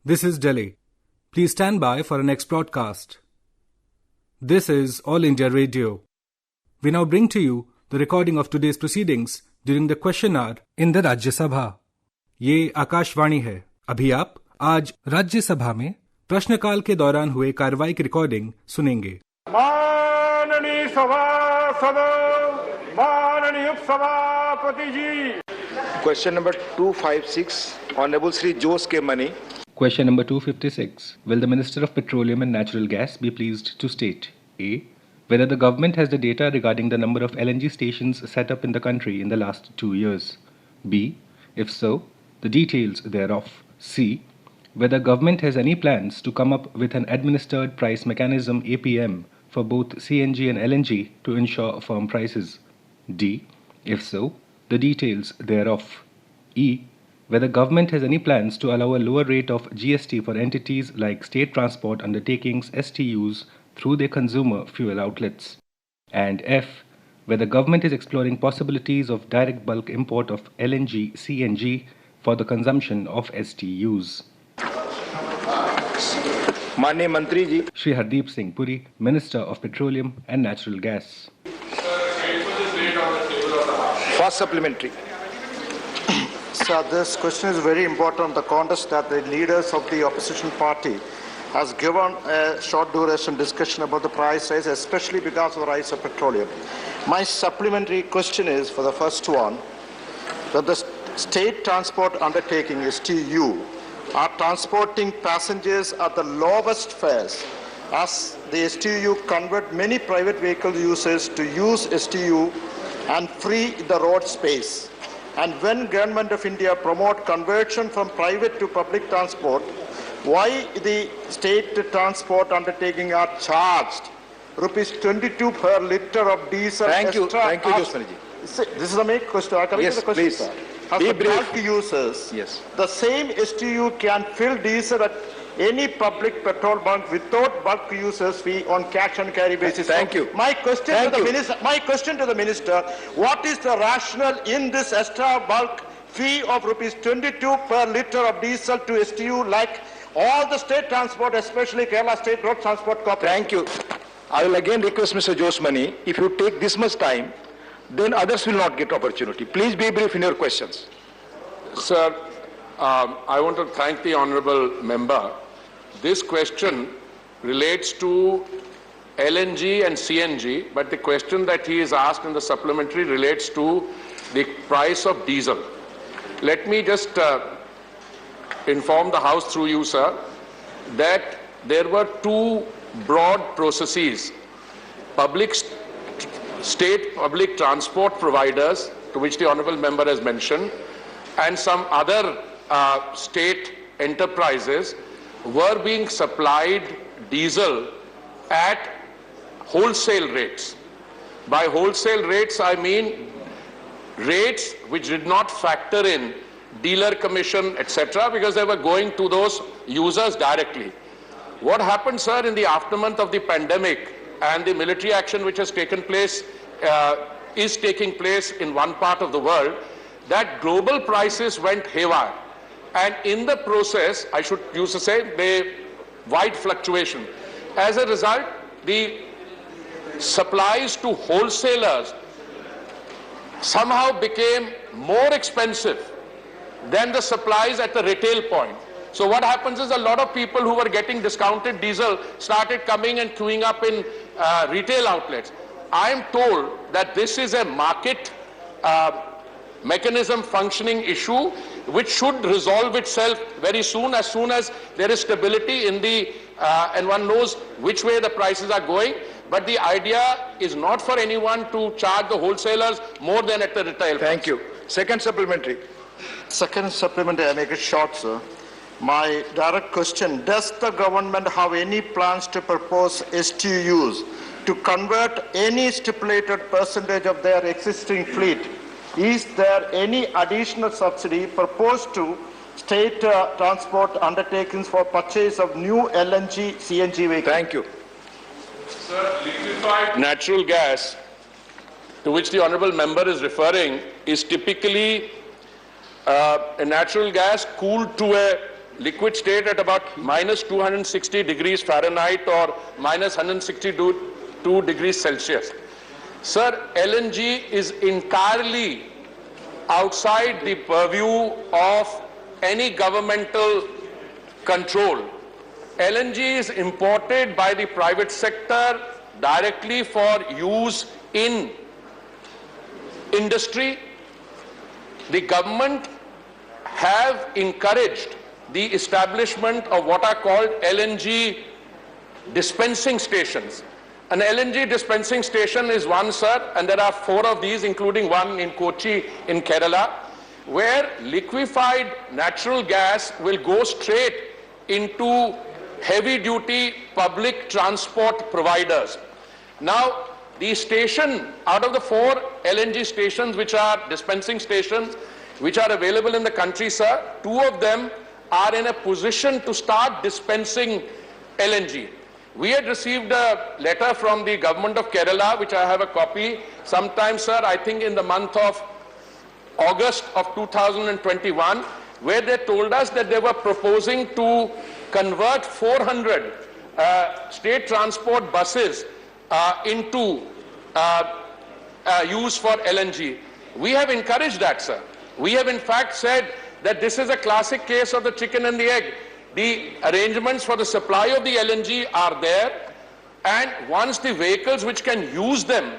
This is Delhi. Please stand by for our next broadcast. This is All India Radio. We now bring to you the recording of today's proceedings during the question hour in the Rajya sabha. ये आकाशवाणी है. अभी आप आज राज्य सभा में प्रश्नकाल के दौरान हुए कार्रवाई की रिकॉर्डिंग सुनेंगे. माननीय सभासद, माननीय उपसभापति जी. Question number 256, Honorable Sri Jose K. Mani. Question number 256. Will the Minister of Petroleum and Natural Gas be pleased to state A. Whether the government has the data regarding the number of LNG stations set up in the country in the last 2 years? B. If so, the details thereof. C. Whether government has any plans to come up with an administered price mechanism APM for both CNG and LNG to ensure firm prices. D. If so, the details thereof. E. Whether government has any plans to allow a lower rate of GST for entities like state transport undertakings STUs through their consumer fuel outlets. And F. Whether government is exploring possibilities of direct bulk import of LNG, CNG for the consumption of STUs. माननीय मंत्री जी. Shri Hardeep Singh Puri, Minister of Petroleum and Natural Gas. First supplementary. Sir, this question is very important in the context that the leaders of the opposition party has given a short duration discussion about the price rise, especially because of the rise of petroleum. My supplementary question is, for the first one, that the state transport undertaking, STU, are transporting passengers at the lowest fares, as the STU convert many private vehicle users to use STU and free the road space. And when Government of India promote conversion from private to public transport, why the state transport undertaking are charged rupees 22 per litre of diesel? Thank you, Jose Mani ji. This is the main question. Yes, please. Sir. As Be the brief. bulk users, Yes. the same STU can fill diesel at any public petrol bunk without bulk users fee on cash and carry basis. Thank you. My question to the minister, what is the rationale in this extra bulk fee of rupees 22 per litre of diesel to STU like all the state transport, especially Kerala State Road Transport Corporation? Thank you. I will again request Mr. Jose Mani, if you take this much time, then others will not get opportunity. Please be brief in your questions. Sir, I want to thank the honourable member. This question relates to LNG and CNG, but the question that he is asked in the supplementary relates to the price of diesel. Let me just inform the House through you, sir, that there were two broad processes. State public transport providers, to which the honourable member has mentioned, and some other state enterprises were being supplied diesel at wholesale rates. By wholesale rates, I mean rates which did not factor in dealer commission, etc., because they were going to those users directly. What happened, sir, in the aftermath of the pandemic and the military action which has taken place, is taking place in one part of the world, that global prices went haywire. And in the process, I should use to say, they wide fluctuation. As a result, the supplies to wholesalers somehow became more expensive than the supplies at the retail point. So what happens is a lot of people who were getting discounted diesel started coming and queuing up in retail outlets. I am told that this is a market mechanism functioning issue which should resolve itself very soon as there is stability in the and one knows which way the prices are going. But the idea is not for anyone to charge the wholesalers more than at the retail. Thank you. Second supplementary. Second supplementary, I make it short, sir. My direct question, does the government have any plans to propose STUs to convert any stipulated percentage of their existing fleet? Is there any additional subsidy proposed to state transport undertakings for purchase of new LNG, CNG vehicles? Thank you. Sir, liquefied natural gas, to which the honourable member is referring, is typically a natural gas cooled to a liquid state at about minus 260 degrees Fahrenheit or minus 162 degrees Celsius. Sir, LNG is entirely outside the purview of any governmental control. LNG is imported by the private sector directly for use in industry. The government have encouraged the establishment of what are called LNG dispensing stations. An LNG dispensing station is one, sir, and there are 4 of these, including one in Kochi in Kerala, where liquefied natural gas will go straight into heavy-duty public transport providers. Now, the station, out of the 4 LNG stations which are dispensing stations, which are available in the country, sir, 2 of them are in a position to start dispensing LNG. We had received a letter from the government of Kerala, which I have a copy, sometime, sir, I think in the month of August of 2021, where they told us that they were proposing to convert 400 state transport buses into use for LNG. We have encouraged that, sir. We have in fact said that this is a classic case of the chicken and the egg. The arrangements for the supply of the LNG are there, and once the vehicles which can use them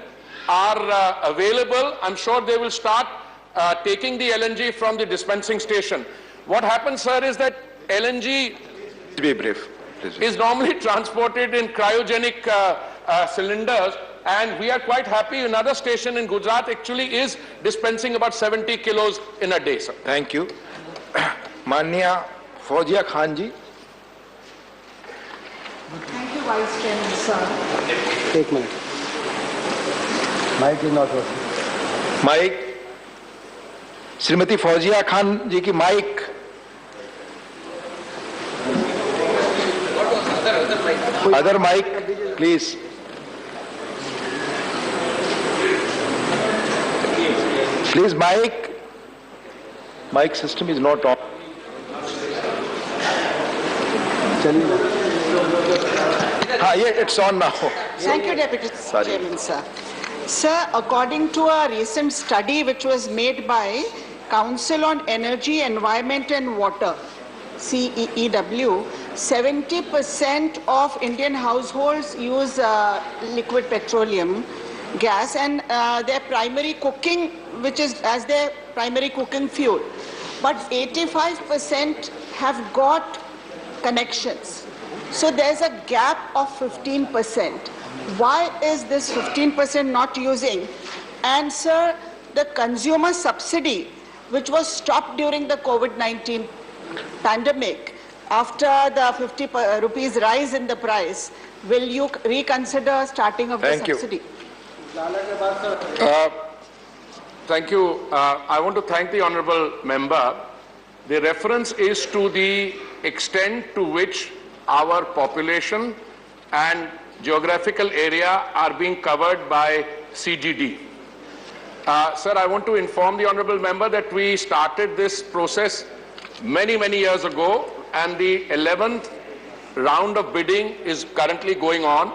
are available, I'm sure they will start taking the LNG from the dispensing station. What happens, sir, is that LNG Be brief, is normally transported in cryogenic cylinders, and we are quite happy. Another station in Gujarat actually is dispensing about 70 kilos in a day, sir. Thank you. Manya Fauziya Khan ji. Thank you, Vice Chairman, sir. एक minute mike is not working mike Shrimati Fauzia Khan ji की mike other mike please please mike system is not on हाँ ये it's on now Thank you, Deputy Chairman, sir. Sir, according to a recent study which was made by Council on Energy, Environment and Water, CEEW, 70% of Indian households use liquid petroleum gas and their primary cooking, which is as their primary cooking fuel. But 85% have got connections. So there's a gap of 15%. Why is this 15% not using? And sir, the consumer subsidy, which was stopped during the COVID-19 pandemic, after the 50 rupees rise in the price, will you reconsider starting of the subsidy? Thank you. I want to thank the honourable member. The reference is to the extent to which our population and geographical area are being covered by CGD. Sir, I want to inform the honourable member that we started this process many years ago, and the 11th round of bidding is currently going on,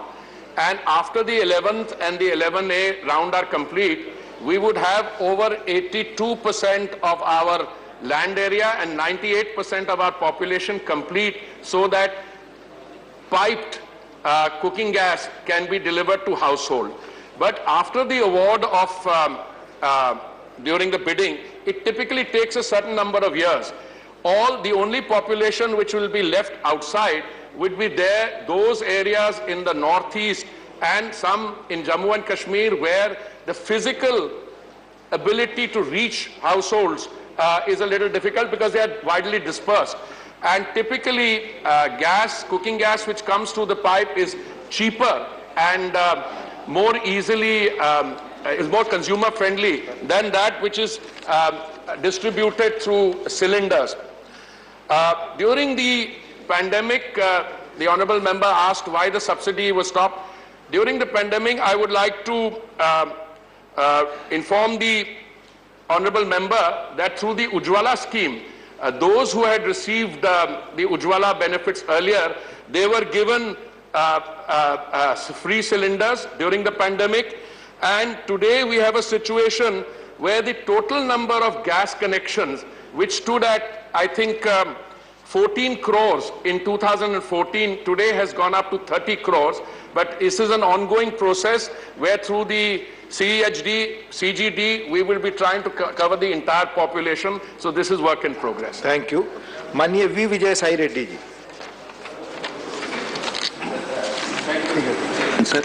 and after the 11th and the 11A round are complete, we would have over 82% of our land area and 98% of our population complete, so that piped cooking gas can be delivered to household. But after the award of during the bidding, it typically takes a certain number of years. The only population which will be left outside would be those areas in the northeast and some in Jammu and Kashmir, where the physical ability to reach households is a little difficult because they are widely dispersed. And typically cooking gas which comes through the pipe is cheaper and more easily, is more consumer friendly than that which is distributed through cylinders. During the pandemic, the honourable member asked why the subsidy was stopped. During the pandemic, I would like to inform the honourable member that through the Ujjwala scheme, those who had received the Ujjwala benefits earlier, they were given free cylinders during the pandemic. And today we have a situation where the total number of gas connections, which stood at, I think, 14 crores in 2014, today has gone up to 30 crores. But this is an ongoing process where through the CGD, we will be trying to cover the entire population. So this is work in progress. Thank you. Manya V. Vijay Sai Reddy ji. Sir,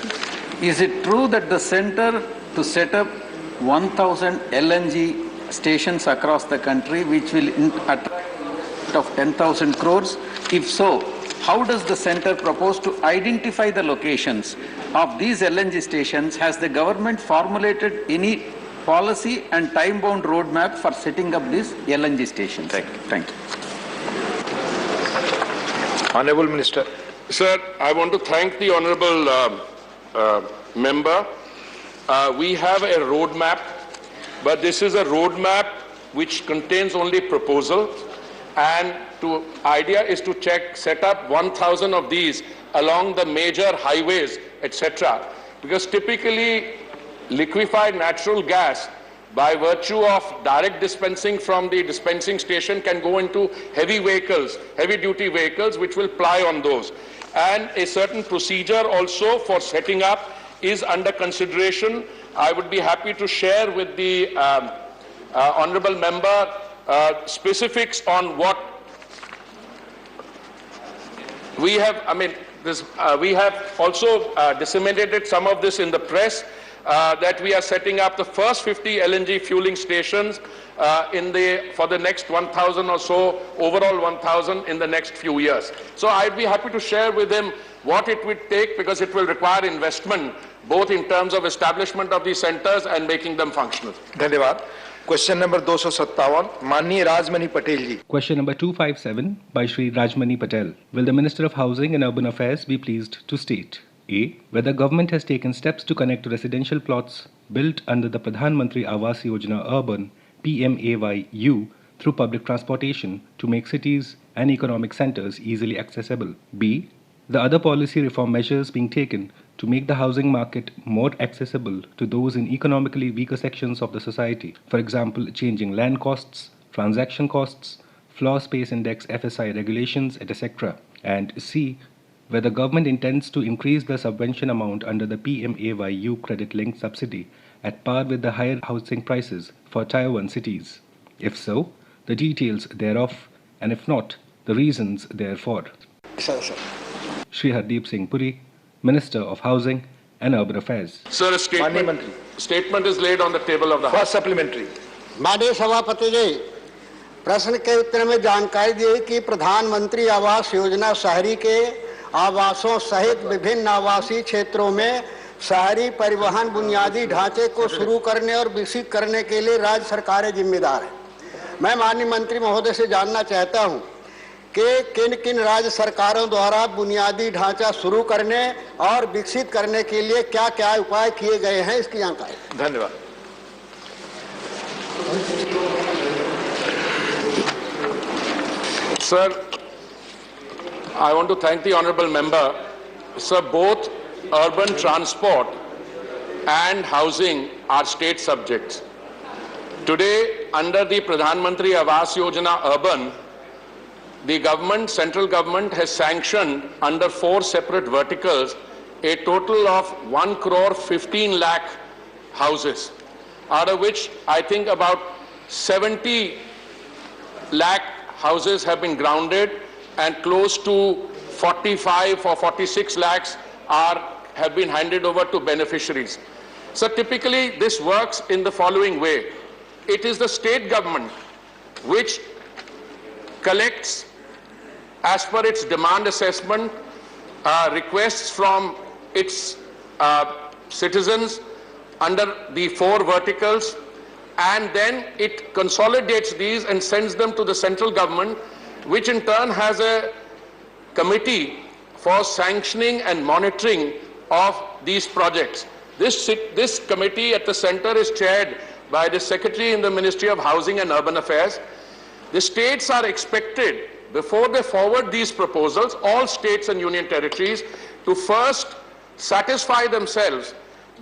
is it true that the center to set up 1,000 LNG stations across the country, which will attract of 10,000 crores? If so, how does the center propose to identify the locations of these LNG stations? Has the government formulated any policy and time-bound roadmap for setting up these LNG stations? Thank you. Honorable Minister. Sir, I want to thank the honorable member. We have a roadmap, but this is a roadmap which contains only proposals, and the idea is to set up 1,000 of these along the major highways, etc. Because typically liquefied natural gas, by virtue of direct dispensing from the dispensing station, can go into heavy vehicles, heavy-duty vehicles, which will ply on those. And a certain procedure also for setting up is under consideration. I would be happy to share with the honorable member specifics on what we have. We have also disseminated some of this in the press, that we are setting up the first 50 LNG fueling stations for the next 1,000 or so, overall 1,000 in the next few years. So I'd be happy to share with him what it would take, because it will require investment, both in terms of establishment of these centers and making them functional. Dhanyavad. Question number 257, Mani Rajmani Patel ji. Question number 257 by Shri Rajmani Patel. Will the Minister of Housing and Urban Affairs be pleased to state: A. Whether government has taken steps to connect residential plots built under the Pradhan Mantri Awas Yojana Urban (PMAYU) through public transportation to make cities and economic centers easily accessible. B. The other policy reform measures being taken to make the housing market more accessible to those in economically weaker sections of the society. For example, changing land costs, transaction costs, floor space index FSI regulations, etc. And C. Whether government intends to increase the subvention amount under the PMAYU credit-linked subsidy at par with the higher housing prices for Tier 1 cities. If so, the details thereof, and if not, the reasons therefore. Sir. Shri Hardeep Singh Puri, Minister of Housing and Urban Affairs. Sir, a statement is laid on the table of the House. First supplementary. माननीय सभापति जी, प्रश्न के उत्तर में जानकारी दी कि प्रधानमंत्री आवास योजना शहरी के आवासों सहित विभिन्न आवासीय क्षेत्रों में शहरी परिवहन बुनियादी ढांचे को शुरू करने और विकसित करने के लिए राज्य सरकारें जिम्मेदार हैं। मैं माननीय मंत्री महोदय से जानना चाहता हूं कि किन किन राज्य सरकारों द्वारा बुनियादी ढांचा शुरू करने और विकसित करने के लिए क्या क्या उपाय किए गए हैं, इसकी जानकारी। धन्यवाद। Sir, I want to thank the honorable member. Sir, both urban transport and housing are state subjects. Today, under the Pradhan Mantri Awas Yojana Urban, the government, central government, has sanctioned under 4 separate verticals a total of 1 crore 15 lakh houses, out of which I think about 70 lakh houses have been grounded and close to 45 or 46 lakhs have been handed over to beneficiaries. So typically this works in the following way. It is the state government which collects, as per its demand assessment, requests from its citizens under the 4 verticals, and then it consolidates these and sends them to the central government, which in turn has a committee for sanctioning and monitoring of these projects. This committee at the center is chaired by the Secretary in the Ministry of Housing and Urban Affairs. the states are expected, before they forward these proposals, all states and union territories, to first satisfy themselves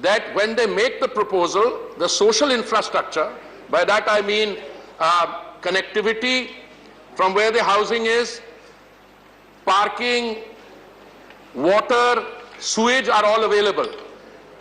that when they make the proposal, the social infrastructure, by that I mean connectivity from where the housing is, parking, water, sewage are all available.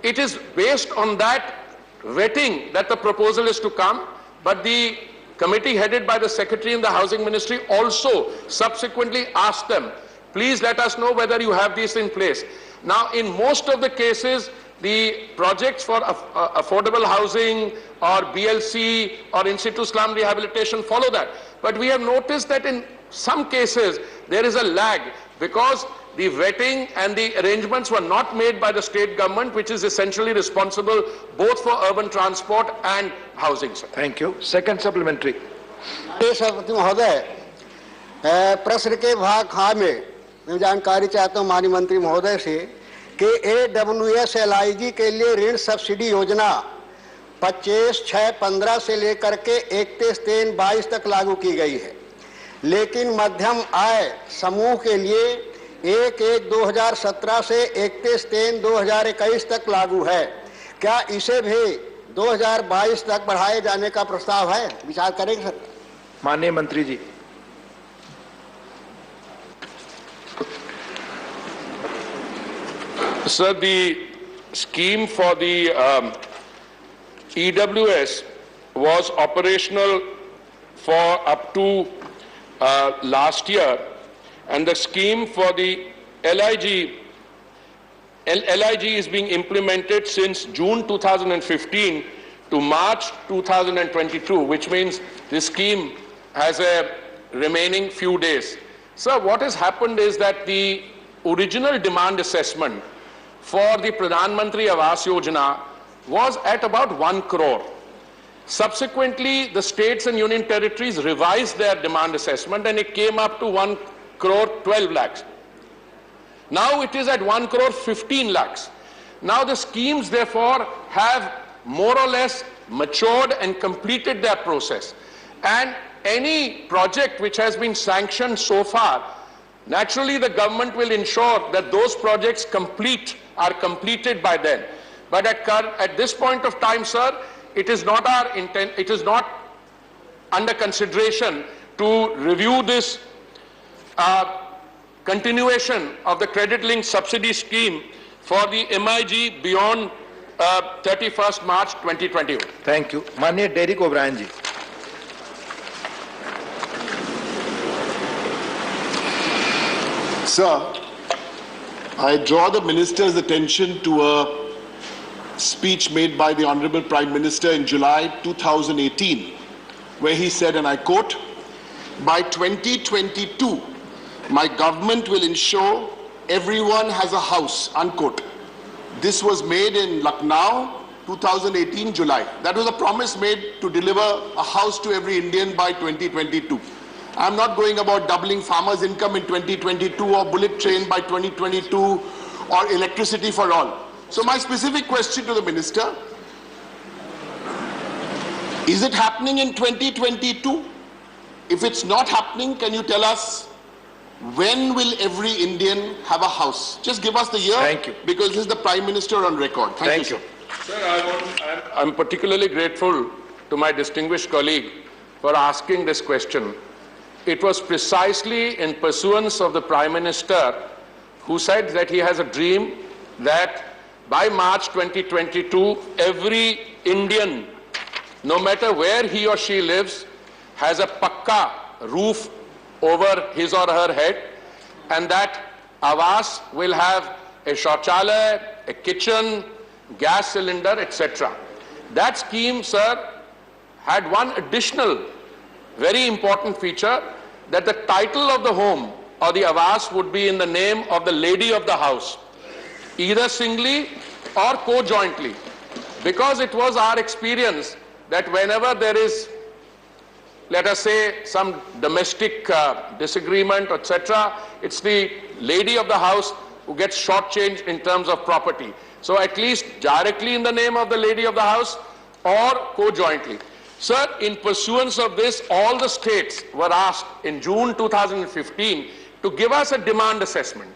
It is based on that vetting that the proposal is to come, but the committee headed by the Secretary in the Housing Ministry also subsequently asked them, please let us know whether you have these in place. Now, in most of the cases, the projects for affordable housing or BLC or in-situ slum rehabilitation follow that. But we have noticed that in some cases, there is a lag because the vetting and the arrangements were not made by the state government, which is essentially responsible both for urban transport and housing. Sir. Thank you. Second supplementary. महोदय, प्रश्न के भाग खा में मैं जानकारी चाहता हूं माननीय मंत्री महोदय से कि AWS LIG के लिए ऋण सब्सिडी योजना 25/6/15 से लेकर के 31/3/22 तक लागू की गई है, लेकिन मध्यम आय समूह के लिए 1/1/2017 से 31/3/2021 तक लागू है। क्या इसे भी 2022 तक बढ़ाए जाने का प्रस्ताव है? विचार करेंगे सर। माननीय मंत्री जी। Sir, the scheme for the EWS was operational for up to last year, and the scheme for the LIG is being implemented since June 2015 to March 2022, which means this scheme has a remaining few days. Sir, what has happened is that the original demand assessment for the Pradhan Mantri Awas Yojana was at about 1 crore. Subsequently, the states and union territories revised their demand assessment and it came up to 1 crore 12 lakhs. Now it is at 1 crore 15 lakhs. Now the schemes therefore have more or less matured and completed their process. And any project which has been sanctioned so far, naturally the government will ensure that those projects are completed by then. But at this point of time, sir, it is not our intent, it is not under consideration to review this continuation of the credit-linked subsidy scheme for the MIG beyond 31st March 2021. Thank you. Manya Derek O'Brien ji. Sir, I draw the Minister's attention to a speech made by the Honorable Prime Minister in July 2018, where he said, and I quote, "By 2022, my government will ensure everyone has a house," unquote. This was made in Lucknow, 2018, July. That was a promise made to deliver a house to every Indian by 2022. I'm not going about doubling farmers' income in 2022 or bullet train by 2022 or electricity for all. So my specific question to the Minister, is it happening in 2022? If it's not happening, can you tell us when will every Indian have a house? Just give us the year. Thank you. Because this is the Prime Minister on record. Thank you. Sir, I'm particularly grateful to my distinguished colleague for asking this question. It was precisely in pursuance of the Prime Minister who said that he has a dream that by March 2022, every Indian, no matter where he or she lives, has a pakka roof over his or her head, and that Awas will have a shauchalaya, a kitchen, gas cylinder, etc. That scheme, sir, had one additional very important feature, that the title of the home or the Awas would be in the name of the lady of the house, either singly or co-jointly, because it was our experience that whenever there is, let us say, some domestic disagreement, etc., it's the lady of the house who gets shortchanged in terms of property. So at least directly in the name of the lady of the house or co-jointly. Sir, in pursuance of this, all the states were asked in June 2015 to give us a demand assessment.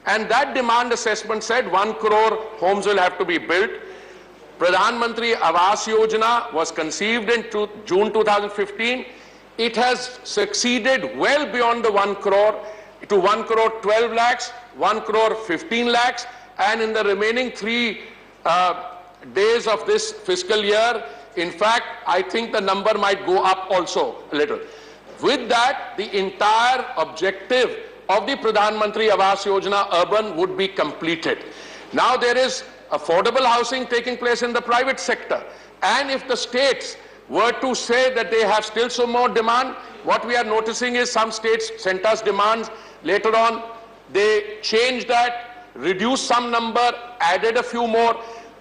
And that demand assessment said 1 crore homes will have to be built. Pradhan Mantri Awas Yojana was conceived in June 2015. It has succeeded well beyond the 1 crore to 1 crore 12 lakhs, 1 crore 15 lakhs, and in the remaining 3 days of this fiscal year, in fact, I think the number might go up also a little. With that, the entire objective of the Pradhan Mantri Awas Yojana urban would be completed. Now there is affordable housing taking place in the private sector, and if the states were to say that they have still some more demand, what we are noticing is some states sent us demands, later on they changed that, reduced some number, added a few more.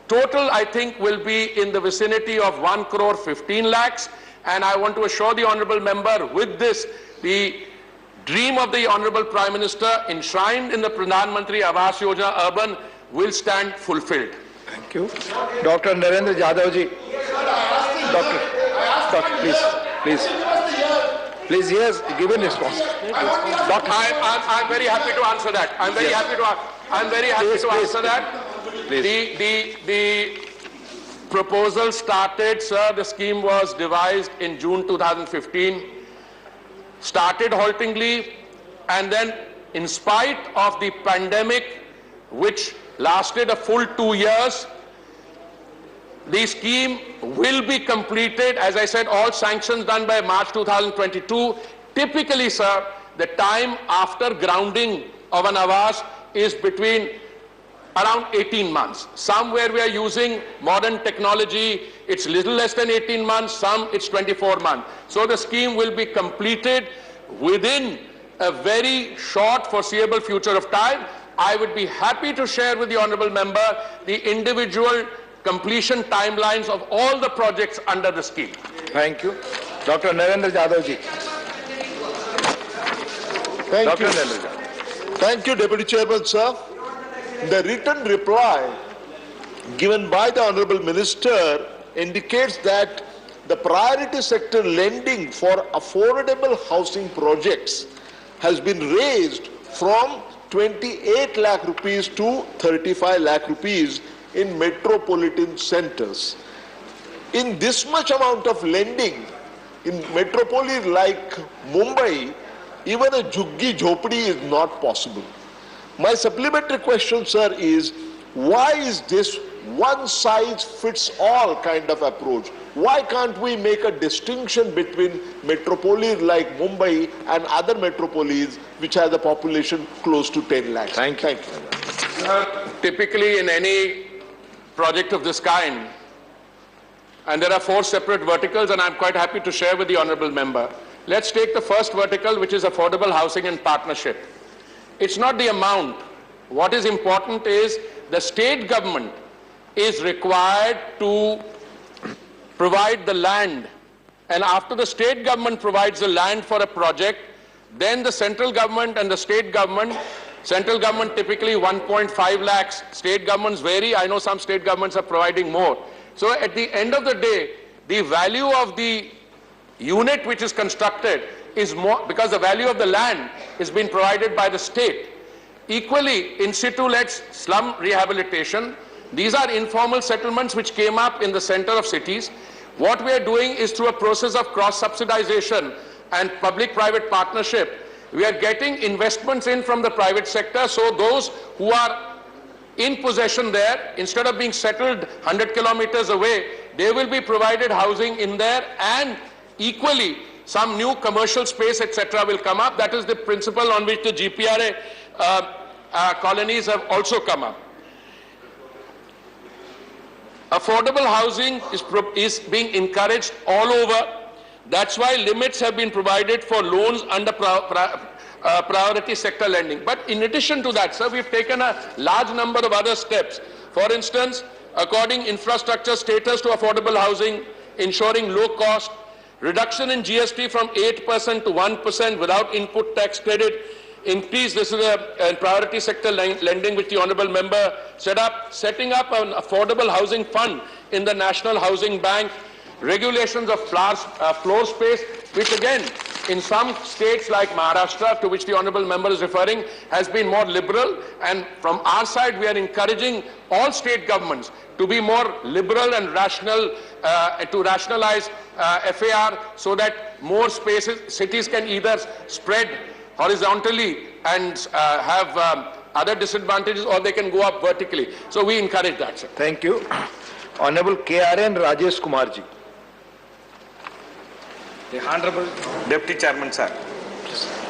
Total, I think, will be in the vicinity of 1 crore 15 lakhs, and I want to assure the honourable member, with this, the dream of the Honourable Prime Minister enshrined in the Pradhan Mantri Awas Yojana urban will stand fulfilled. Thank you. Dr. Narendra Jadhav ji. Please, he has given response. I'm very happy to answer that. I'm very happy to answer that. The proposal started, sir, the scheme was devised in June 2015, started haltingly, and then in spite of the pandemic, which lasted a full 2 years, the scheme will be completed, as I said, all sanctions done by March 2022. Typically, sir, the time after grounding of an Awas is between around 18 months. Somewhere we are using modern technology, it's little less than 18 months, some it's 24 months. So the scheme will be completed within a very short foreseeable future of time. I would be happy to share with the honourable member the individual completion timelines of all the projects under the scheme. Thank you. Dr. Narendra Jadhav ji. Thank you, Deputy Chairman, sir. The written reply given by the Honourable Minister indicates that the priority sector lending for affordable housing projects has been raised from 28 lakh rupees to 35 lakh rupees in metropolitan centers. In this much amount of lending in metropolis like Mumbai, even a juggi jhopdi is not possible. My supplementary question, sir, is why is this one-size-fits-all kind of approach? Why can't we make a distinction between metropolis like Mumbai and other metropolis which has a population close to 10 lakhs? Thank you. Typically in any project of this kind, and there are 4 separate verticals, and I'm quite happy to share with the honourable member. Let's take the first vertical, which is affordable housing and partnership. It's not the amount. What is important is the state government is required to provide the land, and after the state government provides the land for a project, then the central government and the state government, central government typically 1.5 lakhs, state governments vary, I know some state governments are providing more. So at the end of the day, the value of the unit which is constructed is more, because the value of the land is being provided by the state. Equally, in situ lets slum rehabilitation, these are informal settlements which came up in the center of cities. What we are doing is through a process of cross-subsidization and public-private partnership, we are getting investments in from the private sector, so those who are in possession there, instead of being settled 100 kilometers away, they will be provided housing in there, and equally some new commercial space, etc. will come up. That is the principle on which the GPRA colonies have also come up. Affordable housing is being encouraged all over. That's why limits have been provided for loans under priority sector lending. But in addition to that, sir, we've taken a large number of other steps. For instance, according infrastructure status to affordable housing, ensuring low cost, reduction in GST from 8% to 1% without input tax credit, increase, this is a priority sector lending which the honourable member set up, setting up an affordable housing fund in the National Housing Bank, regulations of floor space, which again, in some states like Maharashtra, to which the honourable member is referring, has been more liberal, and from our side we are encouraging all state governments to be more liberal and rational, to rationalize FAR so that more spaces, cities can either spread horizontally and have other disadvantages, or they can go up vertically. So we encourage that, sir. Thank you. Honorable KRN Rajesh Kumar ji. The Honorable Deputy Chairman, sir.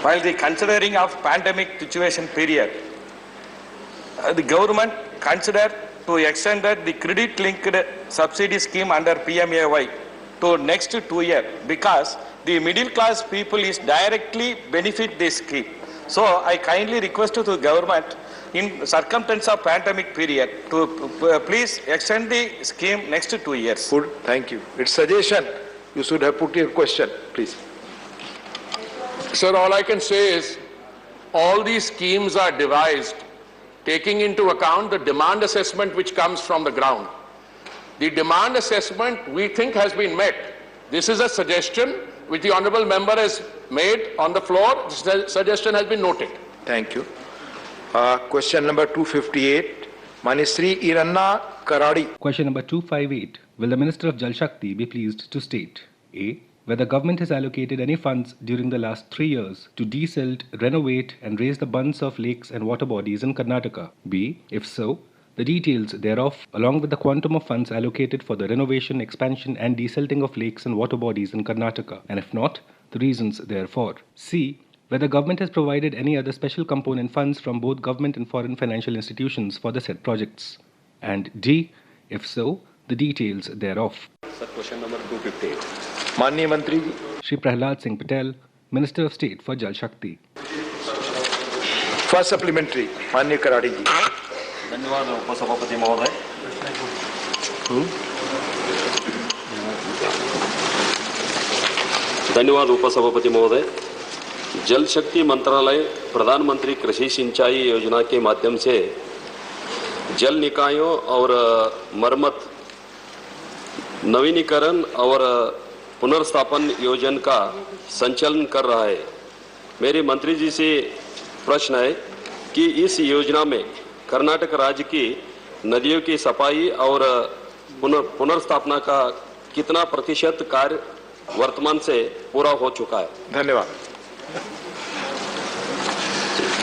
While the considering of pandemic situation period, the government considered to extend the credit-linked subsidy scheme under PMAY to next 2 years, because the middle class people is directly benefit this scheme. So I kindly request to the government, in circumstance of pandemic period, to please extend the scheme next 2 years. Good, thank you. It's suggestion. You should have put your question, please. Sir, all I can say is all these schemes are devised taking into account the demand assessment which comes from the ground. The demand assessment we think has been met. This is a suggestion which the honourable member has made on the floor. The suggestion has been noted. Thank you. Question number 258, Manisri Iranna Karadi. Question number 258. Will the Minister of Jal Shakti be pleased to state A. Whether government has allocated any funds during the last 3 years to desilt, renovate and raise the bunds of lakes and water bodies in Karnataka? B. If so, the details thereof, along with the quantum of funds allocated for the renovation, expansion and desilting of lakes and water bodies in Karnataka, and if not, the reasons therefore. C. Whether government has provided any other special component funds from both government and foreign financial institutions for the said projects. And D. If so, the details thereof. Sir, question number 258. Manya Mantri ji. Shri Prahlad Singh Patel, Minister of State for Jal Shakti. First supplementary, Manya Karadi ji. धन्यवाद उपसभापति महोदय. धन्यवाद उपसभापति महोदय. जल शक्ति मंत्रालय प्रधानमंत्री कृषि सिंचाई योजना के माध्यम से जल निकायों और मरम्मत, नवीनीकरण और पुनर्स्थापन योजना का संचालन कर रहा है. मेरे मंत्री जी से प्रश्न है कि इस योजना में कर्नाटक राज्य की नदियों की सफाई और पुनर्स्थापना का कितना प्रतिशत कार्य वर्तमान से पूरा हो चुका है? धन्यवाद.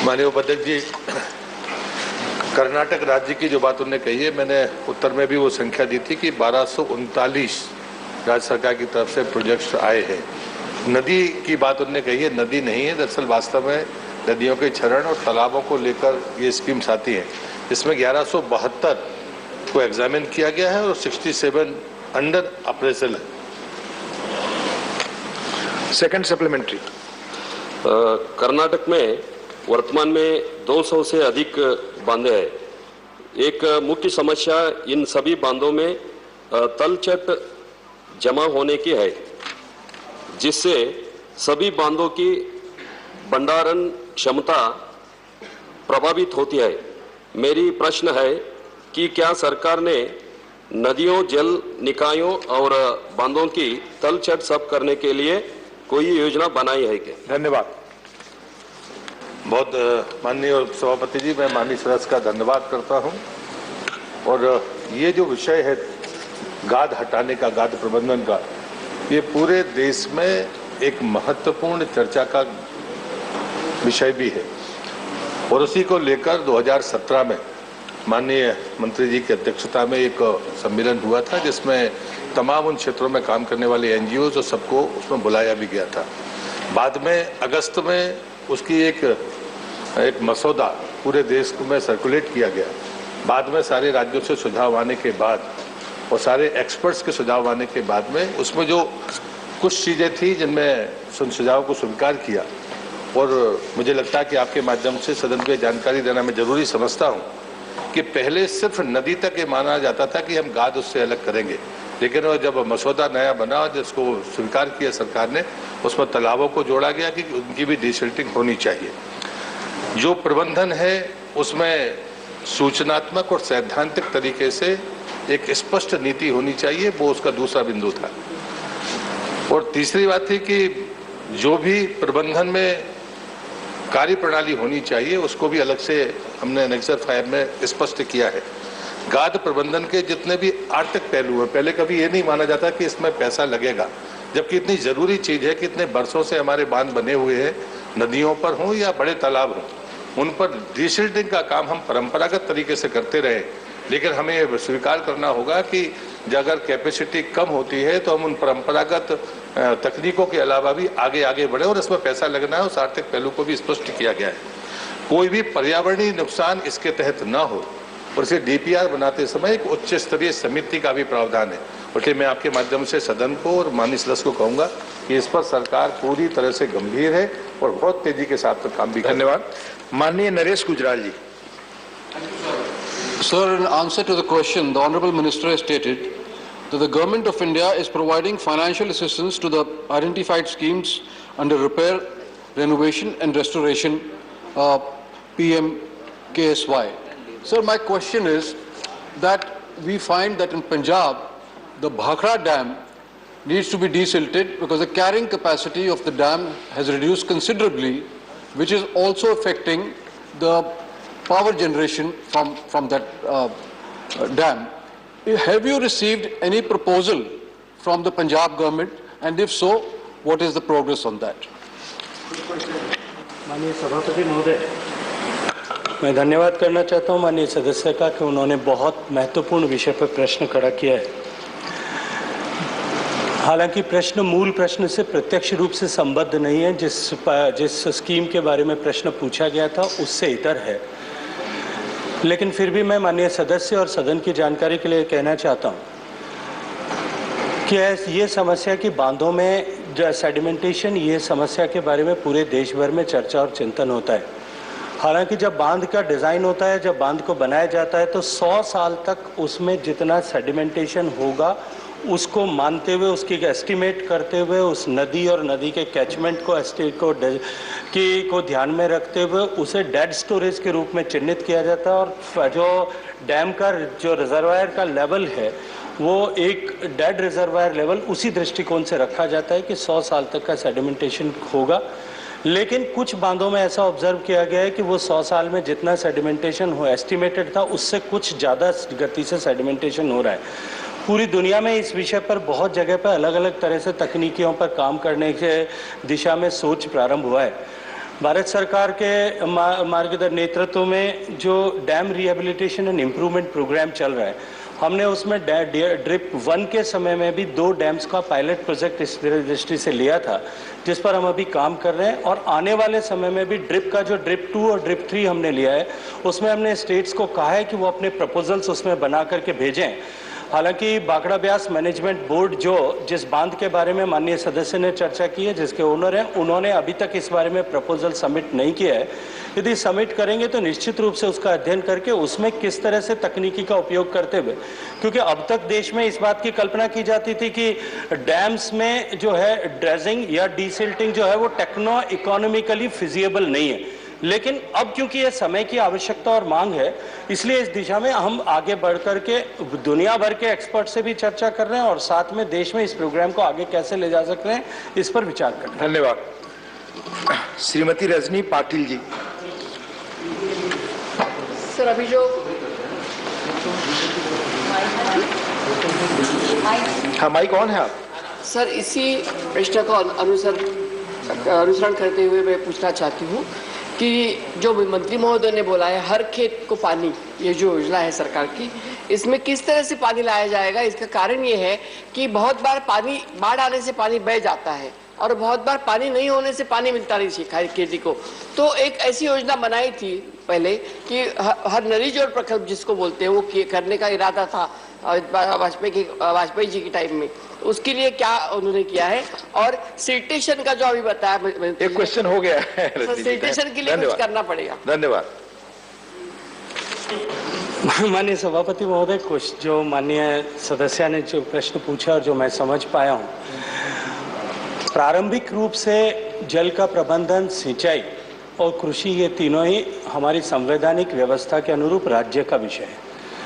माननीय उपाध्यक्ष जी, कर्नाटक राज्य की जो बात उन्होंने कही है, मैंने उत्तर में भी वो संख्या दी थी कि 1239 राज्य सरकार की तरफ से प्रोजेक्ट्स आए हैं. नदी की बात उन्होंने कही है, नदी नहीं है, दरअसल वास्तव में नदियों के क्षरण और तालाबों को लेकर ये स्कीम्स आती हैं. इसमें 1172 को एग्जामिन किया गया है और 67 अंडर अप्रेजल है. Second supplementary. कर्नाटक में वर्तमान में 200 से अधिक बांधे हैं. एक मुख्य समस्या इन सभी बांधों में तलछट जमा होने की है, जिससे सभी बांधों की भंडारण क्षमता प्रभावित होती है. मेरी प्रश्न है कि क्या सरकार ने नदियों, जल निकायों और बांधों की तलछट सब करने के लिए कोई योजना बनाई है क्या? धन्यवाद. बहुत माननीय सभापति जी, मैं माननीय सदस्य का धन्यवाद करता हूं. और ये जो विषय है गाद हटाने का, गाद प्रबंधन का, ये पूरे देश में एक महत्वपूर्ण चर्चा का विषय भी है. और उसी को लेकर 2017 में माननीय मंत्री जी की अध्यक्षता में एक सम्मेलन हुआ था, जिसमें तमाम उन क्षेत्रों में काम करने वाले एनजीओ और सबको उसमें बुलाया भी गया था. बाद में अगस्त में उसकी एक मसौदा पूरे देश में सर्कुलेट किया गया. बाद में सारे राज्यों से सुझाव आने के बाद और सारे एक्सपर्ट्स के सुझाव आने के बाद में उसमें जो कुछ चीज़ें थी जिनमें सुझाव को स्वीकार किया. और मुझे लगता है कि आपके माध्यम से सदन को जानकारी देना मैं जरूरी समझता हूं कि पहले सिर्फ नदी तक ये माना जाता था कि हम गाद उससे अलग करेंगे, लेकिन वो जब मसौदा नया बना जिसको स्वीकार किया सरकार ने, उसमें तालाबों को जोड़ा गया कि उनकी भी डिसिल्टिंग होनी चाहिए. जो प्रबंधन है उसमें सूचनात्मक और सैद्धांतिक तरीके से एक स्पष्ट नीति होनी चाहिए, वो उसका दूसरा बिंदु था. और तीसरी बात थी कि जो भी प्रबंधन में कार्य प्रणाली होनी चाहिए उसको भी अलग से हमने एनेक्सर 5 में स्पष्ट किया है। गाद प्रबंधन के जितने भी आर्थिक पहलू हैं, पहले कभी ये नहीं माना जाता कि इसमें पैसा लगेगा, जबकि इतनी जरूरी चीज है कि इतने बरसों से हमारे बांध बने हुए हैं, नदियों पर हों या बड़े तालाब हों, उन पर डिसिल्टिंग का काम हम परंपरागत तरीके से करते रहे, लेकिन हमें ये स्वीकार करना होगा कि अगर कैपेसिटी कम होती है तो हम उन परंपरागत तकनीकों के अलावा भी आगे आगे बढ़े और इसमें पैसा लगना है। उस आर्थिक पहलू को भी स्पष्ट किया गया है। कोई भी पर्यावरणीय नुकसान इसके तहत न हो और इसे डीपीआर बनाते समय एक उच्च स्तरीय समिति का भी प्रावधान है। इसलिए मैं आपके माध्यम से सदन को और माननीय सदस्य को कहूंगा कि इस पर सरकार पूरी तरह से गंभीर है और बहुत तेजी के साथ काम भी। धन्यवाद। माननीय नरेश गुजराल जी। Sir, in answer to the question, the Honourable Minister has stated that the Government of India is providing financial assistance to the identified schemes under repair, renovation and restoration PMKSY. Sir, my question is that we find that in Punjab, the Bhakra Dam needs to be desilted because the carrying capacity of the dam has reduced considerably, which is also affecting the power generation from that dam. Have you received any proposal from the Punjab government, and if so, what is the progress on that? माननीय सभापति महोदय, मैं धन्यवाद करना चाहता हूं माननीय सदस्य का कि उन्होंने बहुत महत्वपूर्ण विषय पर प्रश्न खड़ा किया है। हालांकि प्रश्न मूल प्रश्न से प्रत्यक्ष रूप से संबद्ध नहीं है। जिस स्कीम के बारे में प्रश्न पूछा गया था उससे इतर है, लेकिन फिर भी मैं माननीय सदस्य और सदन की जानकारी के लिए कहना चाहता हूं कि ये समस्या की बांधों में सेडिमेंटेशन, ये समस्या के बारे में पूरे देश भर में चर्चा और चिंतन होता है। हालांकि जब बांध का डिज़ाइन होता है, जब बांध को बनाया जाता है, तो 100 साल तक उसमें जितना सेडिमेंटेशन होगा उसको मानते हुए, उसकी एस्टिमेट करते हुए, उस नदी और नदी के कैचमेंट को ध्यान में रखते हुए उसे डेड स्टोरेज के रूप में चिन्हित किया जाता है। और जो डैम का जो रिजर्वायर का लेवल है वो एक डेड रिजर्वायर लेवल उसी दृष्टिकोण से रखा जाता है कि 100 साल तक का सेडिमेंटेशन होगा। लेकिन कुछ बांधों में ऐसा ऑब्जर्व किया गया है कि वो 100 साल में जितना सेडिमेंटेशन हो एस्टिमेटेड था उससे कुछ ज़्यादा गति से सेडिमेंटेशन हो रहा है। पूरी दुनिया में इस विषय पर बहुत जगह पर अलग अलग तरह से तकनीकियों पर काम करने के दिशा में सोच प्रारंभ हुआ है। भारत सरकार के मार्गदर्शन नेतृत्व में जो dam rehabilitation and improvement programme चल रहा है, हमने उसमें ड्रिप 1 के समय में भी 2 डैम्स का पायलट प्रोजेक्ट इस दृष्टि से लिया था, जिस पर हम अभी काम कर रहे हैं। और आने वाले समय में भी ड्रिप का जो ड्रिप 2 और ड्रिप 3 हमने लिया है, उसमें हमने स्टेट्स को कहा है कि वो अपने प्रपोजल्स उसमें बना करके भेजें। हालांकि बागड़ा ब्यास मैनेजमेंट बोर्ड जिस बांध के बारे में माननीय सदस्य ने चर्चा की है, जिसके ओनर हैं, उन्होंने अभी तक इस बारे में प्रपोजल सबमिट नहीं किया है। यदि सबमिट करेंगे तो निश्चित रूप से उसका अध्ययन करके उसमें किस तरह से तकनीकी का उपयोग करते हुए, क्योंकि अब तक देश में इस बात की कल्पना की जाती थी कि डैम्स में जो है ड्रेजिंग या डीसिल्टिंग जो है वो टेक्नो इकोनॉमिकली फिजिएबल नहीं है। लेकिन अब क्योंकि ये समय की आवश्यकता और मांग है, इसलिए इस दिशा में हम आगे बढ़ करके दुनिया भर के एक्सपर्ट से भी चर्चा कर रहे हैं और साथ में देश में इस प्रोग्राम को आगे कैसे ले जा सकते हैं इस पर विचार कर रहे हैं। धन्यवाद। श्रीमती रजनी पाटिल जी। सर, अभी जो हाँ, माइक ऑन है आप। सर, इसी प्रश्न को अनुसरण करते हुए मैं पूछना चाहती हूँ कि जो मंत्री महोदय ने बोला है हर खेत को पानी, ये जो योजना है सरकार की, इसमें किस तरह से पानी लाया जाएगा? इसका कारण ये है कि बहुत बार पानी, बाढ़ आने से पानी बह जाता है और बहुत बार पानी नहीं होने से पानी मिलता नहीं खेती को। तो एक ऐसी योजना बनाई थी पहले कि हर नदी जोड़ प्रकल्प जिसको बोलते हैं वो करने का इरादा था वाजपेयी जी के टाइम में। उसके लिए क्या उन्होंने किया है? और सिल्टेशन का जो अभी बताया, एक क्वेश्चन हो गया है, सिल्टेशन के लिए कुछ करना पड़ेगा। धन्यवाद। माननीय सभापति महोदय, कुछ जो माननीय सदस्य ने जो प्रश्न पूछा और जो मैं समझ पाया हूँ, प्रारंभिक रूप से जल का प्रबंधन, सिंचाई और कृषि, ये तीनों ही हमारी संवैधानिक व्यवस्था के अनुरूप राज्य का विषय है।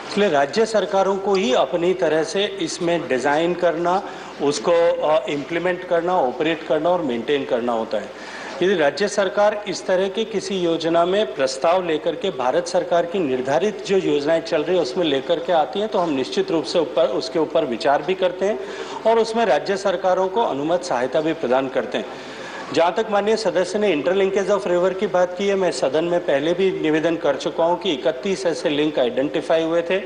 इसलिए राज्य सरकारों को ही अपनी तरह से इसमें डिज़ाइन करना उसको इम्प्लीमेंट करना, ऑपरेट करना और मेंटेन करना होता है। यदि राज्य सरकार इस तरह के किसी योजना में प्रस्ताव लेकर के भारत सरकार की निर्धारित जो योजनाएं चल रही है उसमें लेकर के आती हैं, तो हम निश्चित रूप से उसके ऊपर विचार भी करते हैं और उसमें राज्य सरकारों को अनुमत सहायता भी प्रदान करते हैं। जहाँ तक माननीय सदस्य ने इंटरलिंकेज ऑफ रिवर की बात की है, मैं सदन में पहले भी निवेदन कर चुका हूँ कि 31 ऐसे लिंक आइडेंटिफाई हुए थे।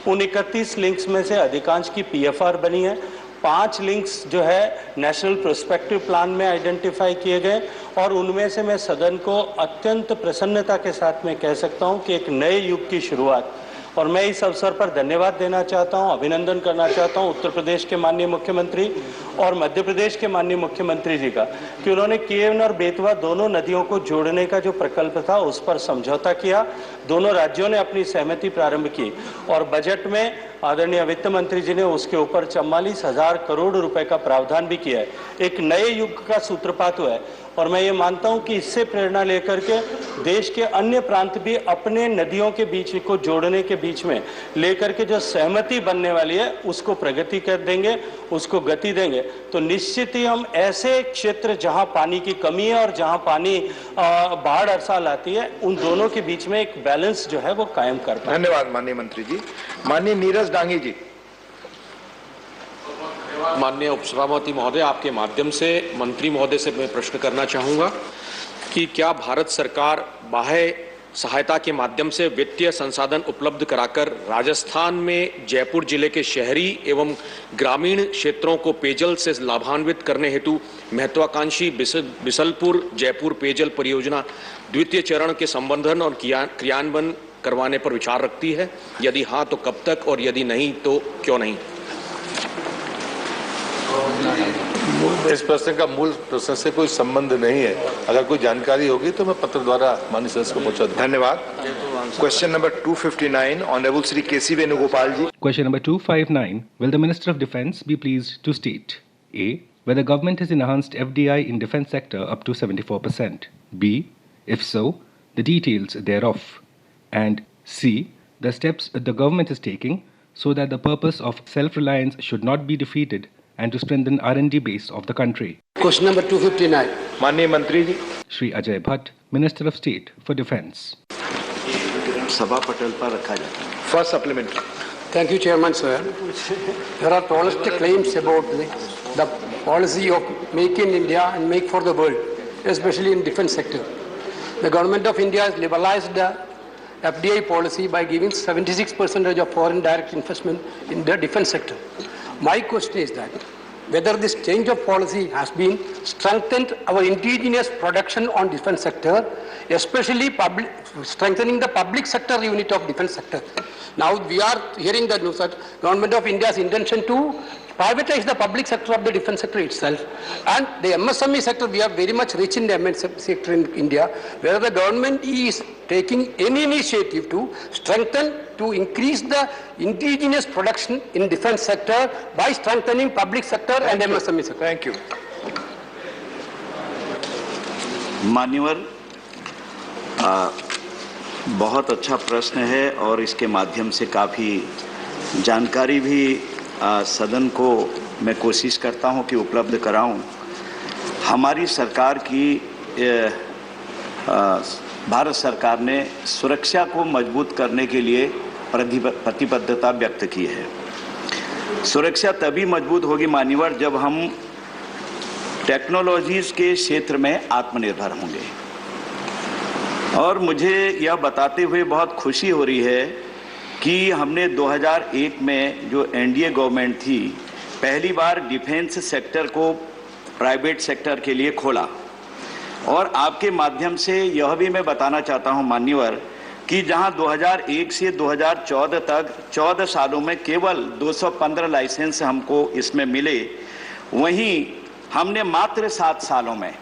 उन 31 लिंक्स में से अधिकांश की PFR बनी है। 5 लिंक्स जो है नेशनल प्रोस्पेक्टिव प्लान में आइडेंटिफाई किए गए और उनमें से मैं सदन को अत्यंत प्रसन्नता के साथ में कह सकता हूं कि एक नए युग की शुरुआत, और मैं इस अवसर पर धन्यवाद देना चाहता हूं, अभिनंदन करना चाहता हूं उत्तर प्रदेश के माननीय मुख्यमंत्री और मध्य प्रदेश के माननीय मुख्यमंत्री जी का कि उन्होंने केन और बेतवा दोनों नदियों को जोड़ने का जो प्रकल्प था उस पर समझौता किया। दोनों राज्यों ने अपनी सहमति प्रारंभ की और बजट में आदरणीय वित्त मंत्री जी ने उसके ऊपर 44,000 करोड़ रुपए का प्रावधान भी किया है। एक नए युग का सूत्रपात हुआ है और मैं ये मानता हूं कि इससे प्रेरणा लेकर के देश के अन्य प्रांत भी अपने नदियों के बीच को जोड़ने के बीच में लेकर के जो सहमति बनने वाली है उसको प्रगति कर देंगे, उसको गति देंगे। तो निश्चित ही हम ऐसे क्षेत्र जहां पानी की कमी है और जहां पानी बाढ़ हर साल आती है, उन दोनों के बीच में एक बैलेंस जो है वो कायम कर पाए। धन्यवाद माननीय मंत्री जी। माननीय नीरज डांगी जी। माननीय उपसभापति महोदय, आपके माध्यम से मंत्री महोदय से मैं प्रश्न करना चाहूंगा कि क्या भारत सरकार बाह्य सहायता के माध्यम से वित्तीय संसाधन उपलब्ध कराकर राजस्थान में जयपुर जिले के शहरी एवं ग्रामीण क्षेत्रों को पेयजल से लाभान्वित करने हेतु महत्वाकांक्षी बिसलपुर जयपुर पेयजल परियोजना द्वितीय चरण के संवर्धन और क्रियान्वयन करवाने पर विचार रखती है? यदि हाँ तो कब तक, और यदि नहीं तो क्यों नहीं? इस प्रश्न का मूल प्रश्न से कोई संबंध नहीं है। अगर कोई जानकारी होगी तो मैं पत्र द्वारा माननीय सदस्य को पहुंचा दूंगा। धन्यवाद। Question number 259 honourable Shri KC Venugopal ji. Question number 259. Will the Minister of Defence be pleased to state A. Whether government has enhanced FDI in defence sector up to 74%. B. If so, the details thereof. And C. The steps the government is taking so that the purpose of self-reliance should not be defeated and to strengthen R&D base of the country. Question number 259. माननीय मंत्री जी। Shri Ajay Bhatt, Minister of State for Defence. सभा पटल पर रखा जाता है। First supplementary. Thank you, Chairman, sir. There are honest claims about the policy of make in India and make for the world, especially in defence sector. The government of India has liberalized the FDI policy by giving 76% of foreign direct investment in the defence sector. My question is that whether this change of policy has been strengthened our indigenous production on defence sector, especially strengthening the public sector unit of defence sector. Now we are hearing the news that government of India's intention to privatize the public sector of the defence sector itself, and the MSME sector, we are very much rich in the MSME sector in India, whether the government is taking any initiative to strengthen, to increase the indigenous production in defence sector by strengthening public sector and MSME sector. Thank you. मान्यवर, बहुत अच्छा प्रश्न है और इसके माध्यम से काफ़ी जानकारी भी सदन को मैं कोशिश करता हूं कि उपलब्ध कराऊं। हमारी सरकार की भारत सरकार ने सुरक्षा को मजबूत करने के लिए प्रतिबद्धता व्यक्त की है। सुरक्षा तभी मजबूत होगी मान्यवर जब हम टेक्नोलॉजीज के क्षेत्र में आत्मनिर्भर होंगे। और मुझे यह बताते हुए बहुत खुशी हो रही है कि हमने 2001 में जो एनडीए गवर्नमेंट थी, पहली बार डिफेंस सेक्टर को प्राइवेट सेक्टर के लिए खोला। और आपके माध्यम से यह भी मैं बताना चाहता हूं मान्यवर कि जहां 2001 से 2014 तक 14 सालों में केवल 215 लाइसेंस हमको इसमें मिले, वहीं हमने मात्र 7 सालों में,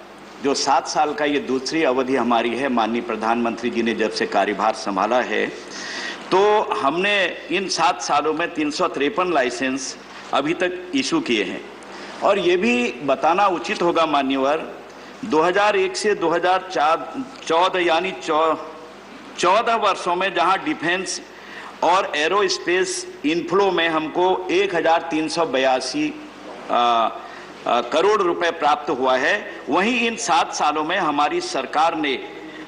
जो 7 साल का ये दूसरी अवधि हमारी है, माननीय प्रधानमंत्री जी ने जब से कार्यभार संभाला है, तो हमने इन 7 सालों में 353 लाइसेंस अभी तक इशू किए हैं। और ये भी बताना उचित होगा मान्यवर, 2001 से 2014 यानी 14 वर्षों में जहां डिफेंस और एरोस्पेस इनफ्लो में हमको 1382 करोड़ रुपए प्राप्त हुआ है। वहीं इन 7 सालों में हमारी सरकार ने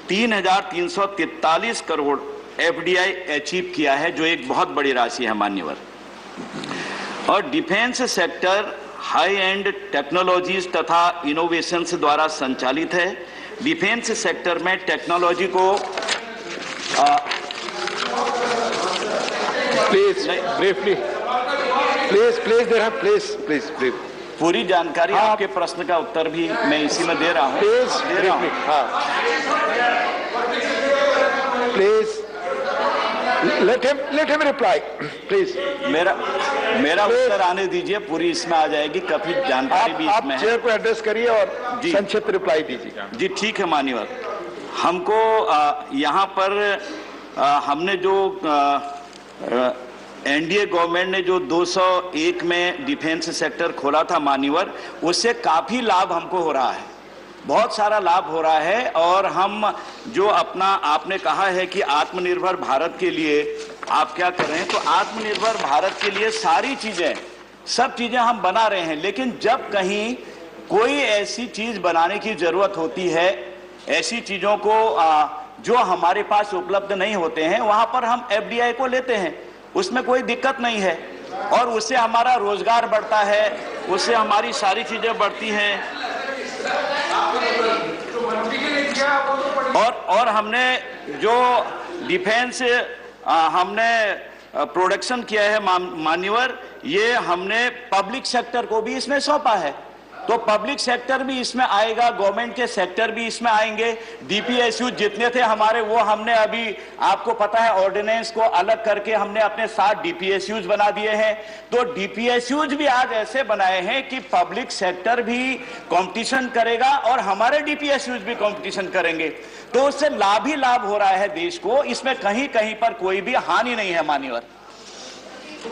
3,343 करोड़ एफडीआई अचीव किया है, जो एक बहुत बड़ी राशि है मान्यवर। और defence sector high and technologies तथा इनोवेशंस द्वारा संचालित है। डिफेंस सेक्टर में टेक्नोलॉजी को प्लीज पूरी जानकारी आपके प्रश्न का उत्तर भी मैं इसी में दे रहा हूँ। Please let him reply please. मेरा उत्तर आने दीजिए, पूरी इसमें आ जाएगी, काफी जानकारी भी इसमें है। आप चेयर को एड्रेस करिए और संक्षिप्त रिप्लाई दीजिए। जी ठीक है मान्यवर। हमको यहाँ पर हमने जो एनडीए गवर्नमेंट ने जो 201 में डिफेंस सेक्टर खोला था मान्यवर, उससे काफी लाभ हमको हो रहा है, बहुत सारा लाभ हो रहा है। और हम जो अपना आपने कहा है कि आत्मनिर्भर भारत के लिए आप क्या कर रहे हैं, तो आत्मनिर्भर भारत के लिए सारी चीजें, सब चीजें हम बना रहे हैं। लेकिन जब कहीं कोई ऐसी चीज बनाने की जरूरत होती है, ऐसी चीजों को जो हमारे पास उपलब्ध नहीं होते हैं, वहां पर हम एफडीआई को लेते हैं, उसमें कोई दिक्कत नहीं है। और उससे हमारा रोजगार बढ़ता है, उससे हमारी सारी चीजें बढ़ती हैं। और हमने जो डिफेंस हमने प्रोडक्शन किया है मान्यवर, ये हमने पब्लिक सेक्टर को भी इसमें सौंपा है। तो पब्लिक सेक्टर भी इसमें आएगा, गवर्नमेंट के सेक्टर भी इसमें आएंगे। डीपीएसयू जितने थे हमारे, वो हमने अभी आपको पता है ऑर्डिनेंस को अलग करके हमने अपने 7 डीपीएसयूज बना दिए हैं। तो डीपीएसयूज भी आज ऐसे बनाए हैं कि पब्लिक सेक्टर भी कंपटीशन करेगा और हमारे डीपीएसयूज भी कंपटीशन करेंगे। तो उससे लाभ ही लाभ हो रहा है देश को, इसमें कहीं कहीं पर कोई भी हानि नहीं है मान्यवर।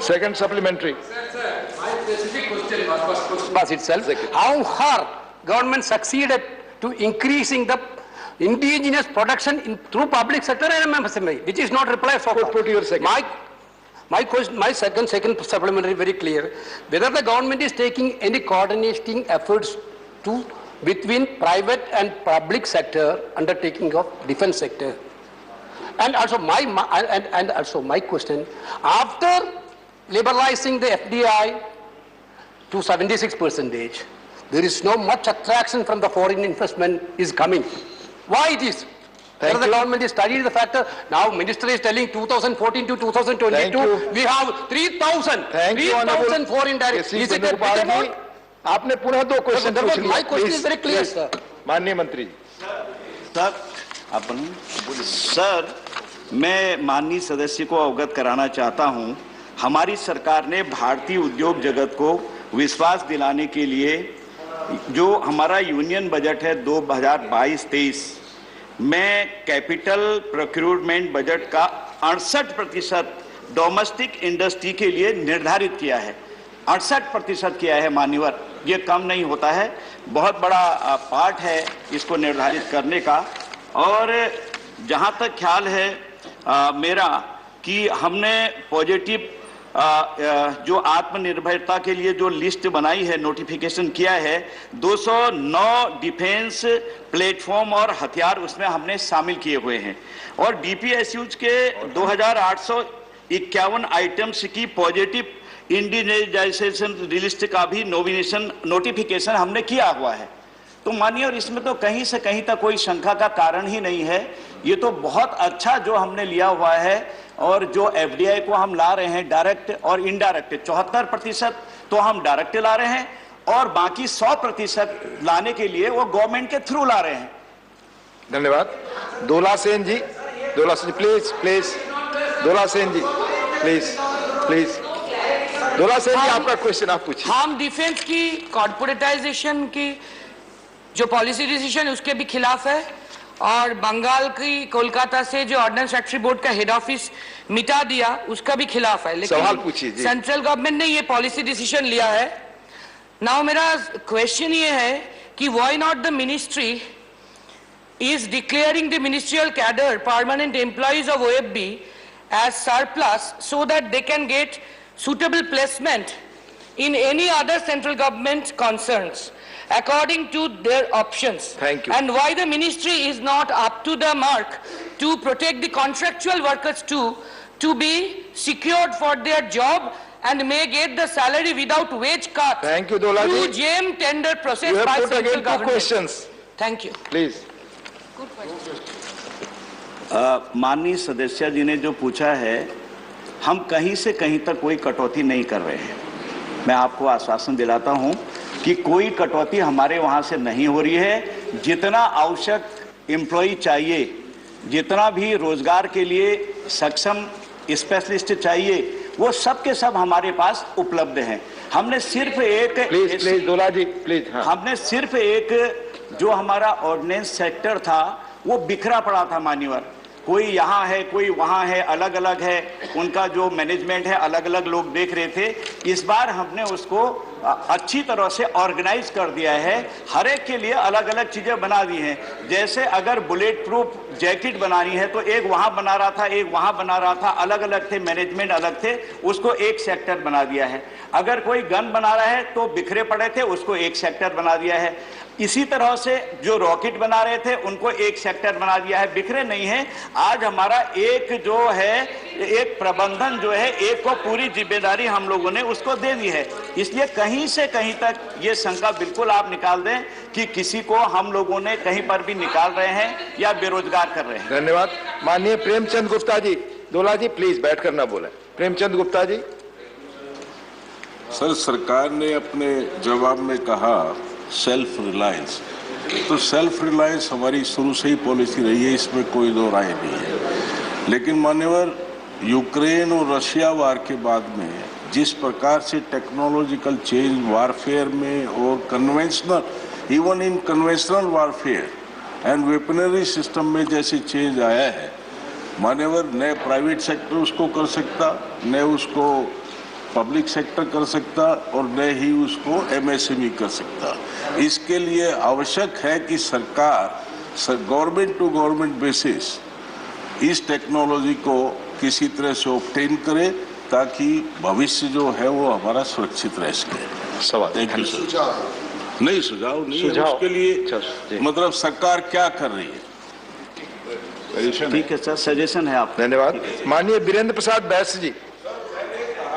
Second supplementary. My specific question was itself. How hard government succeeded to increasing the indigenous production through public sector and MSME, which is not replied so far. Put your second. My question, my second supplementary, very clear. Whether the government is taking any coordinating efforts between private and public sector undertaking of defense sector. And also my question, after liberalizing the FDI to 76%, there is no much attraction from the foreign investment is coming. Why it is? The government is studying the factor. Now minister is telling 2014 to 2022 we have 3,000 foreign direct. Is it a big amount? आपने पुनः 2 question पूछ लिए। My question is very clear, sir. माननीय मंत्री। Sir, मैं माननीय सदस्य को अवगत कराना चाहता हूं, हमारी सरकार ने भारतीय उद्योग जगत को विश्वास दिलाने के लिए जो हमारा यूनियन बजट है 2022-23 में कैपिटल प्रोक्यूरमेंट बजट का 68% डोमेस्टिक इंडस्ट्री के लिए निर्धारित किया है। 68% किया है मान्यवर, ये कम नहीं होता है, बहुत बड़ा पार्ट है इसको निर्धारित करने का। और जहां तक ख्याल है मेरा कि हमने पॉजिटिव जो आत्मनिर्भरता के लिए जो लिस्ट बनाई है, नोटिफिकेशन किया है, 209 डिफेंस प्लेटफॉर्म और हथियार उसमें हमने शामिल किए हुए हैं। और डीपीएसयूज के 2,851 आइटम्स की पॉजिटिव इंडिजिनाइजेशन लिस्ट का भी नोटिफिकेशन हमने किया हुआ है। तो मानिए, और इसमें तो कहीं से कहीं तक कोई शंका का कारण ही नहीं है। ये तो बहुत अच्छा जो हमने लिया हुआ है। और जो एफडीआई को हम ला रहे हैं डायरेक्ट और इनडायरेक्ट, 74% तो हम डायरेक्ट ला रहे हैं और बाकी 100% लाने के लिए वो गवर्नमेंट के थ्रू ला रहे हैं। धन्यवाद। दोला सेन जी प्लीज। दोला सेन जी प्लीज। दोला सेन जी, आपका क्वेश्चन आप पूछिए। हम डिफेंस की कॉर्पोरेटाइजेशन की जो पॉलिसी डिसीजन उसके भी खिलाफ है, और बंगाल की कोलकाता से जो ऑर्डिनेंस फैक्ट्री बोर्ड का हेड ऑफिस मिटा दिया उसका भी खिलाफ है। लेकिन सवाल पूछिए जी। सेंट्रल गवर्नमेंट ने ये पॉलिसी डिसीजन लिया है। नाउ मेरा क्वेश्चन ये है कि why not the ministry is declaring the ministerial cadre, permanent employees of OFB as surplus so that they can get suitable placement in any other central government concerns according to their options. Thank you. And why the ministry is not up to the mark to protect the contractual workers too, to be secured for their job and may get the salary without wage cut. Thank you, Dolaji. Through JM tender process You have by put central again two government. questions. Thank you. Please. माननीय सदस्य जी ने जो पूछा है, हम कहीं से कहीं तक कोई कटौती नहीं कर रहे हैं। मैं आपको आश्वासन दिलाता हूं कि कोई कटौती हमारे वहां से नहीं हो रही है। जितना आवश्यक एम्प्लॉय चाहिए, जितना भी रोजगार के लिए सक्षम स्पेशलिस्ट चाहिए, वो सब के सब हमारे पास उपलब्ध हैं। हमने सिर्फ एक प्लीज दोला जी प्लीज। हमने सिर्फ एक जो हमारा ऑर्डिनेंस सेक्टर था वो बिखरा पड़ा था मान्यवर, कोई यहाँ है कोई वहाँ है, अलग अलग है, उनका जो मैनेजमेंट है अलग अलग लोग देख रहे थे। इस बार हमने उसको अच्छी तरह से ऑर्गेनाइज कर दिया है, हर एक के लिए अलग अलग चीजें बना दी हैं। जैसे अगर बुलेट प्रूफ जैकेट बनानी है तो एक वहां बना रहा था, एक वहां बना रहा था, अलग अलग थे, मैनेजमेंट अलग थे, उसको एक सेक्टर बना दिया है। अगर कोई गन बना रहा है तो बिखरे पड़े थे, उसको एक सेक्टर बना दिया है। इसी तरह से जो रॉकेट बना रहे थे उनको एक सेक्टर बना दिया है, बिखरे नहीं है। आज हमारा एक जो है एक प्रबंधन जो है, एक को पूरी जिम्मेदारी हम लोगों ने उसको दे दी है। इसलिए कहीं से कहीं तक ये शंका बिल्कुल आप निकाल दें कि किसी को हम लोगों ने कहीं पर भी निकाल रहे हैं या बेरोजगार कर रहे हैं। धन्यवाद। माननीय प्रेमचंद गुप्ता जी। दोला जी प्लीज बैठ कर ना बोले। प्रेमचंद गुप्ता जी। सर, सरकार ने अपने जवाब में कहा सेल्फ रिलायंस, तो सेल्फ रिलायंस हमारी शुरू से ही पॉलिसी रही है, इसमें कोई दो राय नहीं है। लेकिन मान्यवर, यूक्रेन और रशिया वार के बाद में जिस प्रकार से टेक्नोलॉजिकल चेंज वारफेयर में और conventional, even in conventional warfare and weaponry system में जैसे चेंज आया है, मान्यवर, न प्राइवेट सेक्टर उसको कर सकता, न उसको पब्लिक सेक्टर कर सकता और न ही उसको एमएसएमई कर सकता। इसके लिए आवश्यक है कि सरकार गवर्नमेंट टू गवर्नमेंट बेसिस इस टेक्नोलॉजी को किसी तरह से ऑब्टेन करे ताकि भविष्य जो है वो हमारा सुरक्षित रह सके। सवाल नहीं, सुझाव नहीं है, उसके लिए मतलब सरकार क्या कर रही है। ठीक है सर, सजेशन है आप। धन्यवाद। माननीय वीरेंद्र प्रसाद बैस जी।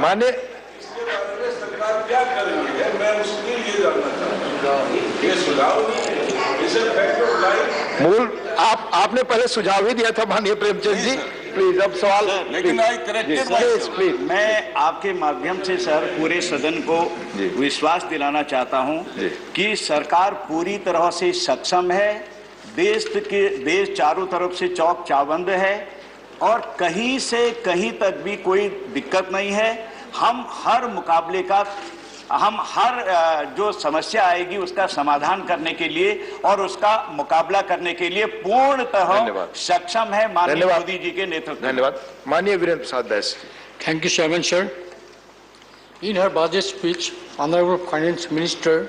माननीय सरकार क्या कर रही है, मैं उसके लिए जानना चाहता हूं। ये सुझाव मूल आपने पहले सुझाव ही दिया था माननीय प्रेमचंद जी। प्लीज अब सवाल। लेकिन प्लीज मैं आपके माध्यम से सर पूरे सदन को विश्वास दिलाना चाहता हूं कि सरकार पूरी तरह से सक्षम है। देश चारों तरफ से चौक चाबंद है और कहीं से कहीं तक भी कोई दिक्कत नहीं है। हम हर मुकाबले का, हम हर जो समस्या आएगी उसका समाधान करने के लिए और उसका मुकाबला करने के लिए पूर्णतः सक्षम है माननीय मोदी जी के नेतृत्व में। धन्यवाद। माननीय वीरेंद्र प्रसाद बैस। Thank you, Chairman, sir. In her budget speech, Honorable Finance Minister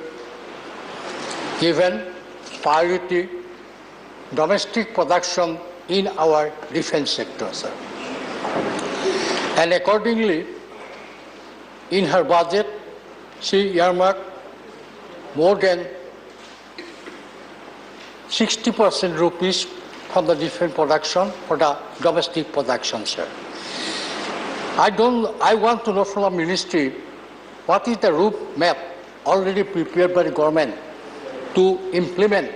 given priority domestic production in our defense sector, sir. And accordingly, in her budget, she earmarked more than 60% rupees from the defense production for the domestic production, sir. I want to know from the ministry, what is the roadmap already prepared by the government to implement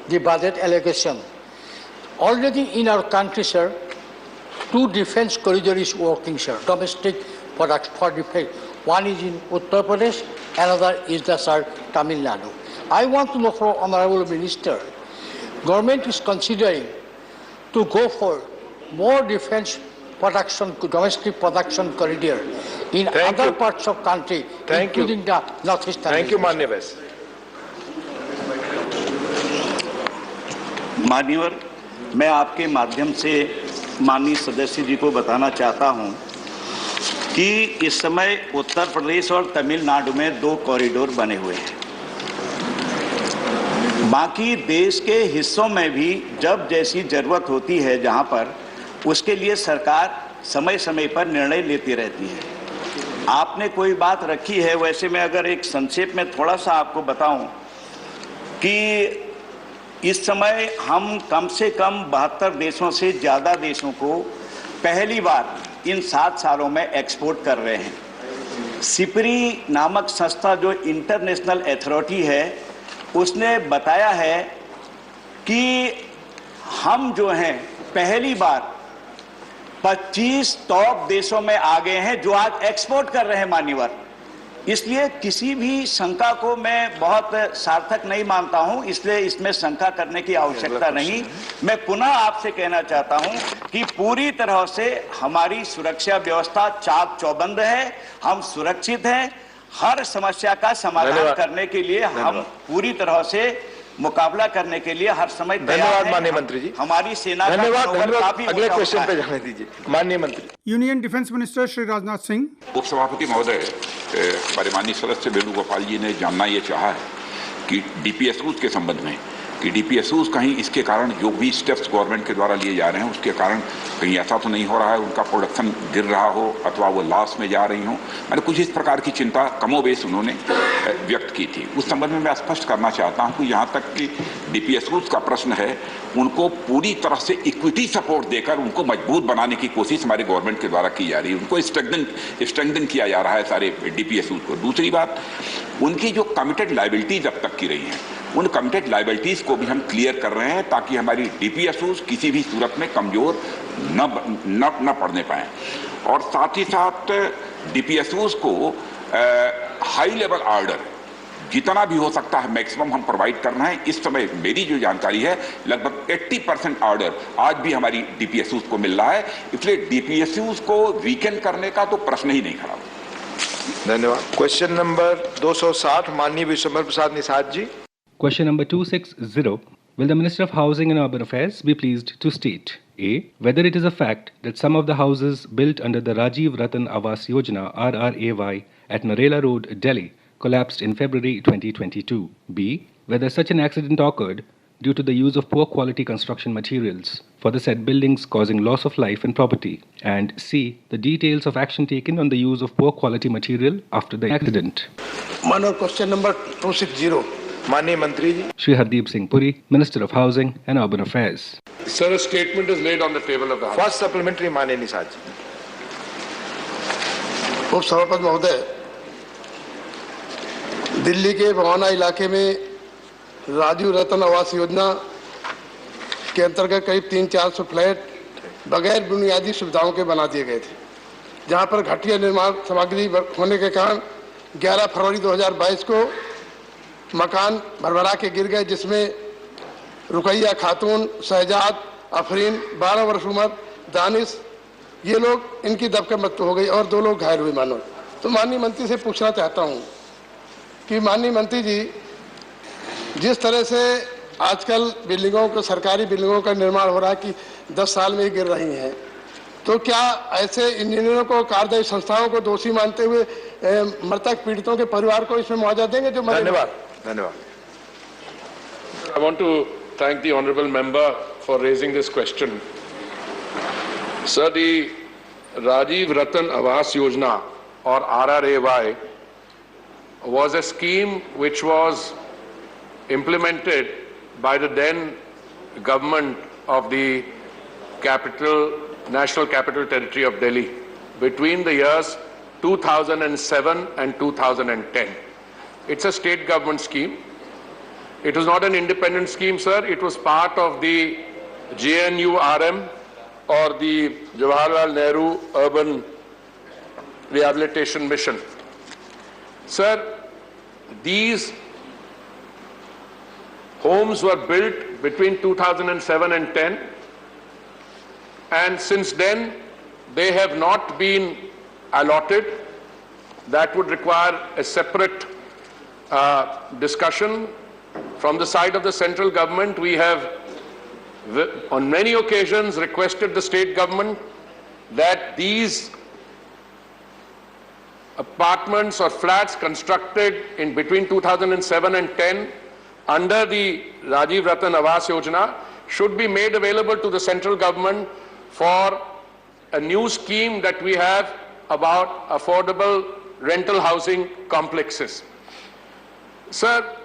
the budget allocation? Already in our country, sir, 2 defense corridors is working, sir, domestic products for defense. One is in Uttar Pradesh, another is the, sir, Tamil Nadu. I want to know from Honorable Minister, government is considering to go for more defense production, domestic production corridor in other parts of country, including the northeastern. Thank you, माननीय वैस। मान्यवर, मैं आपके माध्यम से माननीय सदस्य जी को बताना चाहता हूं कि इस समय उत्तर प्रदेश और तमिलनाडु में 2 कॉरिडोर बने हुए हैं। बाकी देश के हिस्सों में भी जब जैसी जरूरत होती है जहां पर, उसके लिए सरकार समय समय पर निर्णय लेती रहती है। आपने कोई बात रखी है, वैसे मैं अगर एक संक्षेप में थोड़ा सा आपको बताऊं कि इस समय हम कम से कम 72 देशों से ज़्यादा देशों को पहली बार इन 7 सालों में एक्सपोर्ट कर रहे हैं। सिपरी नामक संस्था जो इंटरनेशनल अथॉरिटी है, उसने बताया है कि हम जो हैं पहली बार 25 टॉप देशों में आ गए हैं जो आज एक्सपोर्ट कर रहे हैं मान्यवर। इसलिए किसी भी शंका को मैं बहुत सार्थक नहीं मानता हूं, इसलिए इसमें शंका करने की आवश्यकता नहीं। मैं पुनः आपसे कहना चाहता हूं कि पूरी तरह से हमारी सुरक्षा व्यवस्था चाक चौबंद है, हम सुरक्षित हैं। हर समस्या का समाधान करने के लिए हम पूरी तरह से मुकाबला करने के लिए हर समय धन्यवाद माननीय मंत्री जी। हमारी सेना धन्यवाद। अगले क्वेश्चन पे जाने दीजिए माननीय मंत्री। Union defence minister Shri Rajnath Singh. उपसभापति महोदय, हमारे माननीय सदस्य वेणुगोपाल जी ने जानना ये चाहा है कि डीपीएसयूज के संबंध में कि डीपीएसयूज कहीं इसके कारण जो भी स्टेप्स गवर्नमेंट के द्वारा लिए जा रहे हैं उसके कारण कहीं ऐसा तो नहीं हो रहा है उनका प्रोडक्शन गिर रहा हो अथवा वो लॉस में जा रही हो। मैंने कुछ इस प्रकार की चिंता कमोबेश उन्होंने व्यक्त की थी। उस संबंध में मैं स्पष्ट करना चाहता हूं कि यहाँ तक कि डीपीएसयूज का प्रश्न है, उनको पूरी तरह से इक्विटी सपोर्ट देकर उनको मजबूत बनाने की कोशिश हमारे गवर्नमेंट के द्वारा की जा रही है। उनको स्ट्रेंथन किया जा रहा है सारे डीपीएसयूज को। दूसरी बात, उनकी जो कमिटेड लायबिलिटीज अब तक की रही हैं, उन कमिटेड लायबिलिटीज को भी हम क्लियर कर रहे हैं ताकि हमारी डीपीएसयूज किसी भी सूरत में कमजोर न पड़ने पाए। और साथ ही साथ डीपीएसयूज को हाई लेवल ऑर्डर जितना भी हो सकता है मैक्सिमम हम प्रोवाइड कर रहे हैं। इस समय मेरी जो जानकारी है लगभग 80% ऑर्डर आज भी हमारी डीपीएसयूज को मिल रहा है, इसलिए डीपीएसयूज को वीकेंड करने का तो प्रश्न ही नहीं खड़ा। धन्यवाद। क्वेश्चन नंबर 260 माननीय विश्वम्भर Prasad Nishad ji. Question number 260. Will the Minister of Housing and Urban Affairs be pleased to state A. Whether it is a fact that some of the houses built under the Rajiv Ratan Awas Yojana RRAY at Narela Road, Delhi collapsed in February 2022. B. Whether such an accident occurred due to the use of poor quality construction materials for the said buildings causing loss of life and property. And C. The details of action taken on the use of poor quality material after the accident. Question number 260. माननीय मंत्री जी। Shri Hardeep Singh Puri, Minister of Housing and Urban Affairs. Sir, a statement is laid on the table of the House. First supplementary माननीय निषाद जी। उपसभापति महोदय, दिल्ली के बवाना इलाके में राजीव रतन आवास योजना के अंतर्गत करीब 300-400 फ्लैट बगैर बुनियादी सुविधाओं के बना दिए गए थे, जहां पर घटिया निर्माण सामग्री होने के कारण 11 फरवरी 2022 को मकान भरभरा के गिर गए, जिसमें रुकैया खातून, शहजाद, अफरीन 12 वर्ष उम्र, दानिश, ये लोग इनकी दबकर मृत्यु हो गई और 2 लोग घायल हुए मानो। तो माननीय मंत्री से पूछना चाहता हूं कि माननीय मंत्री जी, जिस तरह से आजकल बिल्डिंगों को, सरकारी बिल्डिंगों का निर्माण हो रहा है कि 10 साल में ही गिर रही हैं, तो क्या ऐसे इंजीनियरों को, कार्यदायी संस्थाओं को दोषी मानते हुए मृतक पीड़ितों के परिवार को इसमें मुआवजा देंगे? जो धन्यवाद। धन्यवाद। I want to thank the honourable member for raising this question. Sir, the Rajiv Ratan Awas Yojana or RRAY was a scheme which was implemented by the then government of the National Capital Territory of Delhi between the years 2007 and 2010. It's a state government scheme. It was not an independent scheme, sir. It was part of the JNURM or the Jawaharlal Nehru Urban Rehabilitation Mission. Sir, these homes were built between 2007 and 10, and since then they have not been allotted. That would require a separate discussion. From the side of the central government, we have on many occasions requested the state government that these apartments or flats constructed in between 2007 and 10 under the Rajiv Ratan Awas Yojana should be made available to the central government for a new scheme that we have about affordable rental housing complexes. Sir,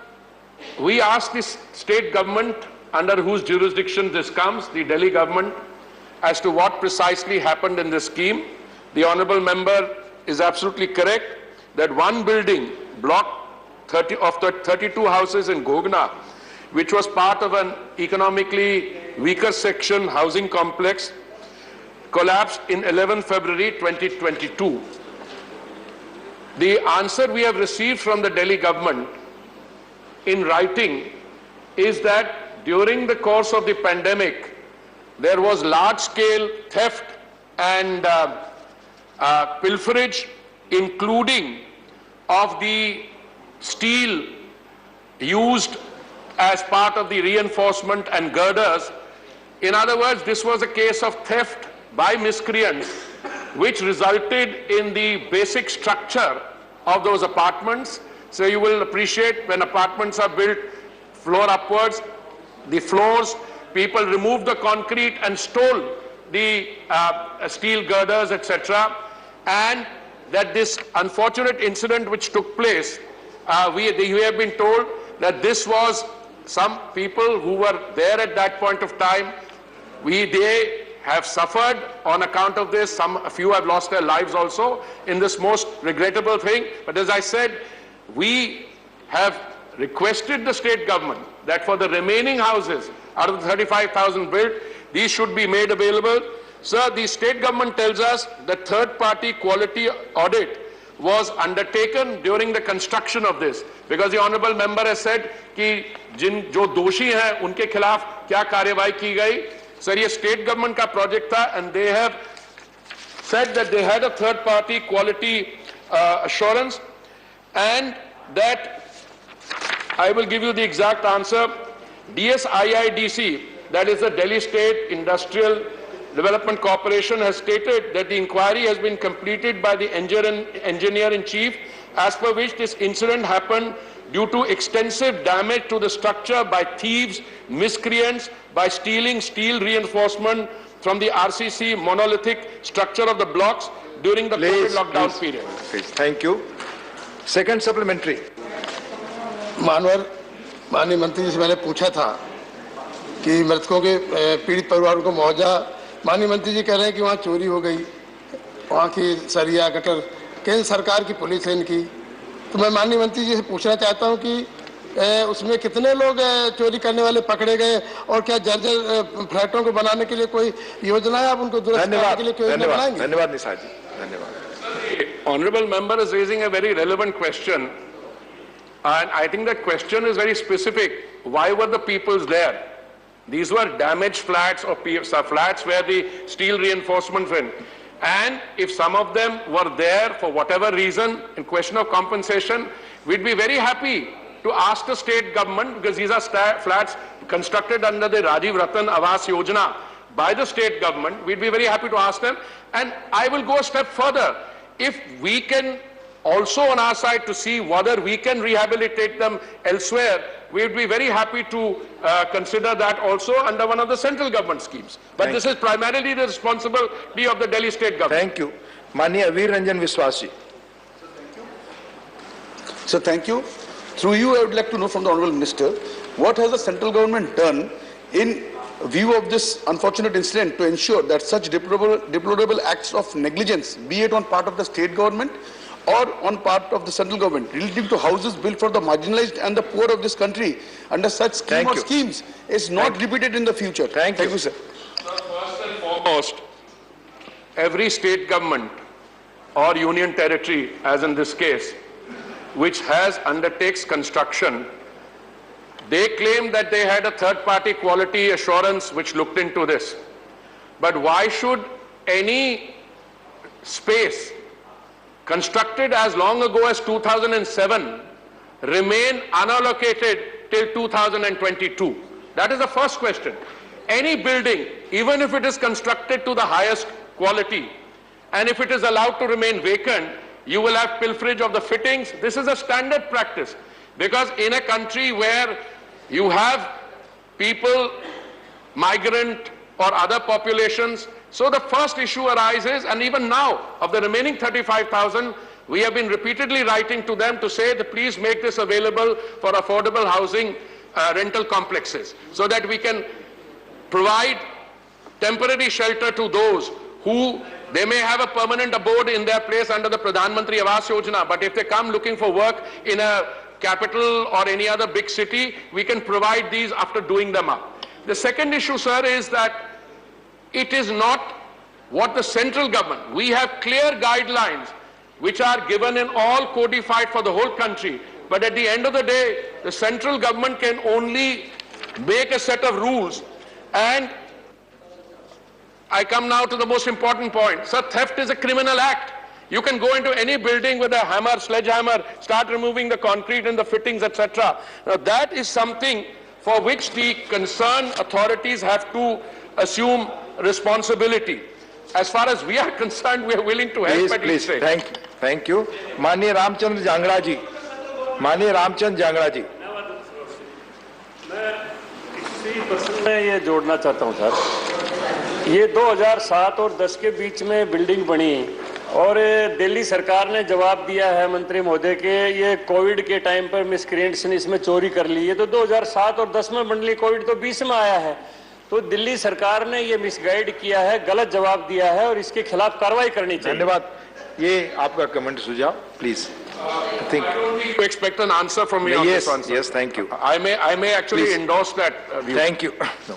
we asked the state government under whose jurisdiction this comes, the Delhi government, as to what precisely happened in this scheme. The honourable member is absolutely correct that one building, block 30 of the 32 houses in Gogna, which was part of an economically weaker section housing complex, collapsed in 11 February 2022. The answer we have received from the Delhi government in writing is that during the course of the pandemic, there was large-scale theft and pilferage, including of the steel used as part of the reinforcement and girders. In other words, this was a case of theft by miscreants, which resulted in the basic structure of those apartments. So you will appreciate when apartments are built floor upwards, the floors, people removed the concrete and stole the steel girders, etc. And that this unfortunate incident which took place, we have been told that this was some people who were there at that point of time. They have suffered on account of this. A few have lost their lives also in this most regrettable thing. But as I said, we have requested the state government that for the remaining houses out of the 35,000 built, these should be made available. Sir, the state government tells us that third-party quality audit was undertaken during the construction of this, because the honourable member has said कि जो दोषी हैं उनके खिलाफ क्या कार्यवाही की गई. Sir, ये state government का project था, and they have said that they had a third-party quality assurance, and that I will give you the exact answer. DSIIDC, that is the Delhi State Industrial Development Corporation, has stated that the inquiry has been completed by the engineer-in-chief, as per which this incident happened due to extensive damage to the structure by thieves, miscreants, by stealing steel reinforcement from the RCC monolithic structure of the blocks during the COVID lockdown period. Please. Thank you. Second supplementary. माननीय मंत्री जी से मैंने पूछा था कि मृतकों के पीड़ित परिवारों को मुआवजा, माननीय मंत्री जी कह रहे हैं कि वहाँ चोरी हो गई, वहाँ की सरिया गटर केंद्र सरकार की पुलिस है इनकी. तो मैं माननीय मंत्री जी से पूछना चाहता हूँ कि उसमें कितने लोग चोरी करने वाले पकड़े गए, और क्या जर्जर फ्लैटों को बनाने के लिए कोई योजना है, आप उनको दुरुस्त करने के लिए कोई योजना बनाएंगे? धन्यवाद निशा जी, धन्यवाद. Honourable member is raising a very relevant question, and I think that question is very specific. Why were the peoples there? These were damaged flats or flats where the steel reinforcements went. And if some of them were there for whatever reason, in question of compensation, we'd be very happy to ask the state government, because these are flats constructed under the Rajiv Ratan Awas Yojana by the state government. We'd be very happy to ask them. And I will go a step further. If we can also on our side to see whether we can rehabilitate them elsewhere, we would be very happy to consider that also under one of the central government schemes. But this is primarily the responsibility of the Delhi state government. Thank you. Manya Veer Ranjan Viswasi. So thank you. Through you, I would like to know from the Honourable Minister, what has the central government done in view of this unfortunate incident to ensure that such deplorable acts of negligence, be it on part of the state government or on part of the central government, relating to houses built for the marginalized and the poor of this country under such scheme or schemes, is not repeated in the future? Thank you, sir. First and foremost, every state government or union territory, as in this case, which has undertakes construction, they claim that they had a third-party quality assurance which looked into this. But why should any space constructed as long ago as 2007 remain unallocated till 2022? That is the first question. Any building, even if it is constructed to the highest quality, and if it is allowed to remain vacant, you will have pilferage of the fittings. This is a standard practice, because in a country where you have people, migrant or other populations, so the first issue arises, and even now, of the remaining 35,000, We have been repeatedly writing to them to say that please make this available for affordable housing rental complexes so that we can provide temporary shelter to those who they may have a permanent abode in their place under the Pradhan Mantri Awas Yojana, but if they come looking for work in a capital or any other big city, we can provide these after doing them up. The second issue, sir, is that it is not what the central government, we have clear guidelines which are given in all codified for the whole country, but at the end of the day, the central government can only make a set of rules. And I come now to the most important point. Sir, theft is a criminal act. You can go into any building with a hammer, sledgehammer, start removing the concrete and the fittings, etc. Now that is something for which the concerned authorities have to assume responsibility. As far as we are concerned, we are willing to help at each stage. Thank you. माननीय रामचंद्र जांगड़ा जी, माननीय रामचंद्र जांगड़ा जी। मैं ये जोड़ना चाहता हूँ sir, ये 2007 और 10 के बीच में बिल्डिंग बनी और दिल्ली सरकार ने जवाब दिया है मंत्री महोदय के ये कोविड के टाइम पर मिसक्रिएंट्स ने इसमें चोरी कर ली है, तो 2007 और 10 में बन ली, कोविड तो 20 में आया है, तो दिल्ली सरकार ने ये मिसगाइड किया है, गलत जवाब दिया है और इसके खिलाफ कार्रवाई करनी चाहिए। धन्यवाद। ये आपका कमेंट सुझाव please. I think you expect an answer from me on this one, sir. Yes, thank you. I may actually Please. endorse that view. Thank you. No.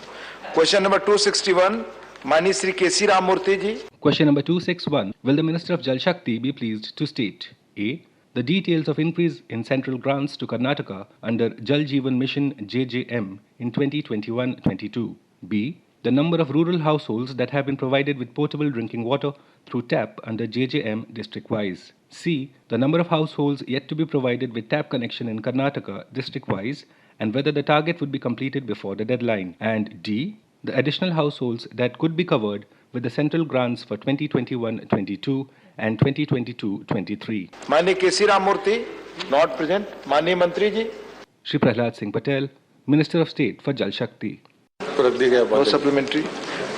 Question number 261, माननीय श्री केसी राम मूर्ति जी। Question number 261. Will the Minister of Jal Shakti be pleased to state A. The details of increase in central grants to Karnataka under Jal Jeevan Mission JJM in 2021-22. B. The number of rural households that have been provided with potable drinking water through TAP under JJM district-wise. C. The number of households yet to be provided with TAP connection in Karnataka district-wise and whether the target would be completed before the deadline. And D. The additional households that could be covered with the central grants for 2021-22 and 2022-23. माननीय केसी राम मूर्ति, not present. माननीय मंत्री जी। Shri Prahlad Singh Patel, Minister of State for Jal Shakti. No supplementary.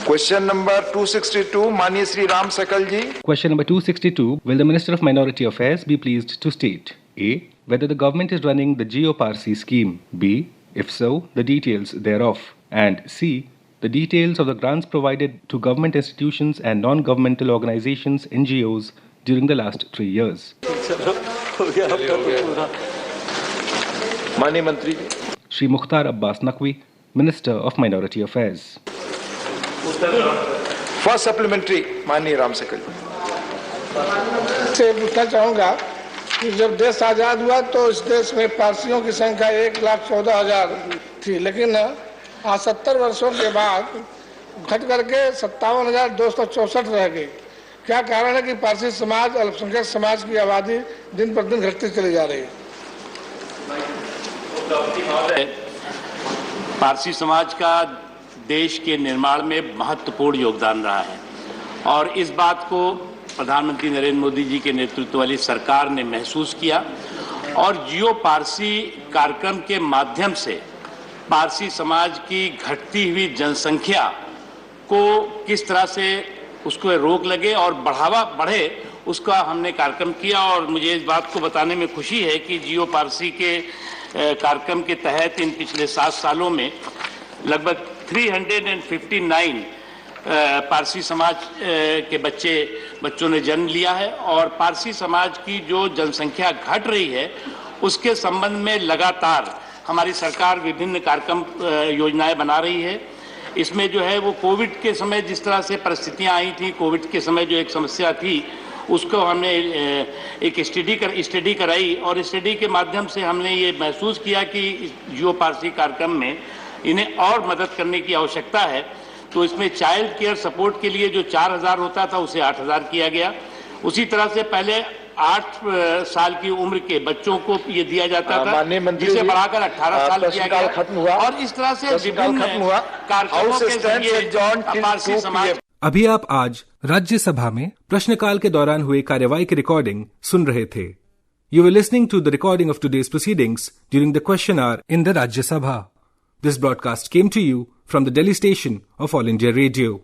Question number 262, माननीय श्री राम सकल जी। Question number 262. Will the Minister of Minority Affairs be pleased to state A. Whether the government is running the GeoParsi scheme. B. If so, the details thereof. And C. The details of the grants provided to government institutions and non-governmental organizations (NGOs) during the last 3 years. माननीय मंत्री जी। Shri Mukhtar Abbas Naqvi, Minister of Minority Affairs. First supplementary, माननीय राम सकल जी। से पूछना चाहूँगा कि जब देश आज़ाद हुआ तो इस देश में पारसियों की संख्या 1,14,000 थी, लेकिन आज 70 वर्षों के बाद घट करके 57,264 रह गई। क्या कारण है कि पारसी समाज, अल्पसंख्यक समाज की आबादी दिन पर दिन घटती चली जा रही है? पारसी समाज का देश के निर्माण में महत्वपूर्ण योगदान रहा है और इस बात को प्रधानमंत्री नरेंद्र मोदी जी के नेतृत्व वाली सरकार ने महसूस किया और जियो पारसी कार्यक्रम के माध्यम से पारसी समाज की घटती हुई जनसंख्या को किस तरह से उसको रोक लगे और बढ़ावा बढ़े, उसका हमने कार्यक्रम किया। और मुझे इस बात को बताने में खुशी है कि जियो पारसी के कार्यक्रम के तहत इन पिछले 7 सालों में लगभग 359 पारसी समाज के बच्चों ने जन्म लिया है और पारसी समाज की जो जनसंख्या घट रही है उसके संबंध में लगातार हमारी सरकार विभिन्न कार्यक्रम योजनाएं बना रही है। इसमें जो है वो कोविड के समय जिस तरह से परिस्थितियां आई थी, कोविड के समय जो एक समस्या थी उसको हमने एक स्टडी कराई और स्टडी के माध्यम से हमने ये महसूस किया कि जियो पारसी कार्यक्रम में इन्हें और मदद करने की आवश्यकता है। तो इसमें चाइल्ड केयर सपोर्ट के लिए जो 4,000 होता था उसे 8,000 किया गया। उसी तरह से पहले 8 साल की उम्र के बच्चों को ये दिया जाता था, जिसे बढ़ाकर 18 साल किया गया और इस तरह से विभिन्न कार्यक्रमों के जरिए पारसी समाज। अभी आप आज राज्य सभा में प्रश्नकाल के दौरान हुए कार्यवाही की रिकॉर्डिंग सुन रहे थे। You were listening to the recording of today's proceedings during the question hour in the Rajya Sabha. This broadcast came to you from the Delhi station of All India Radio.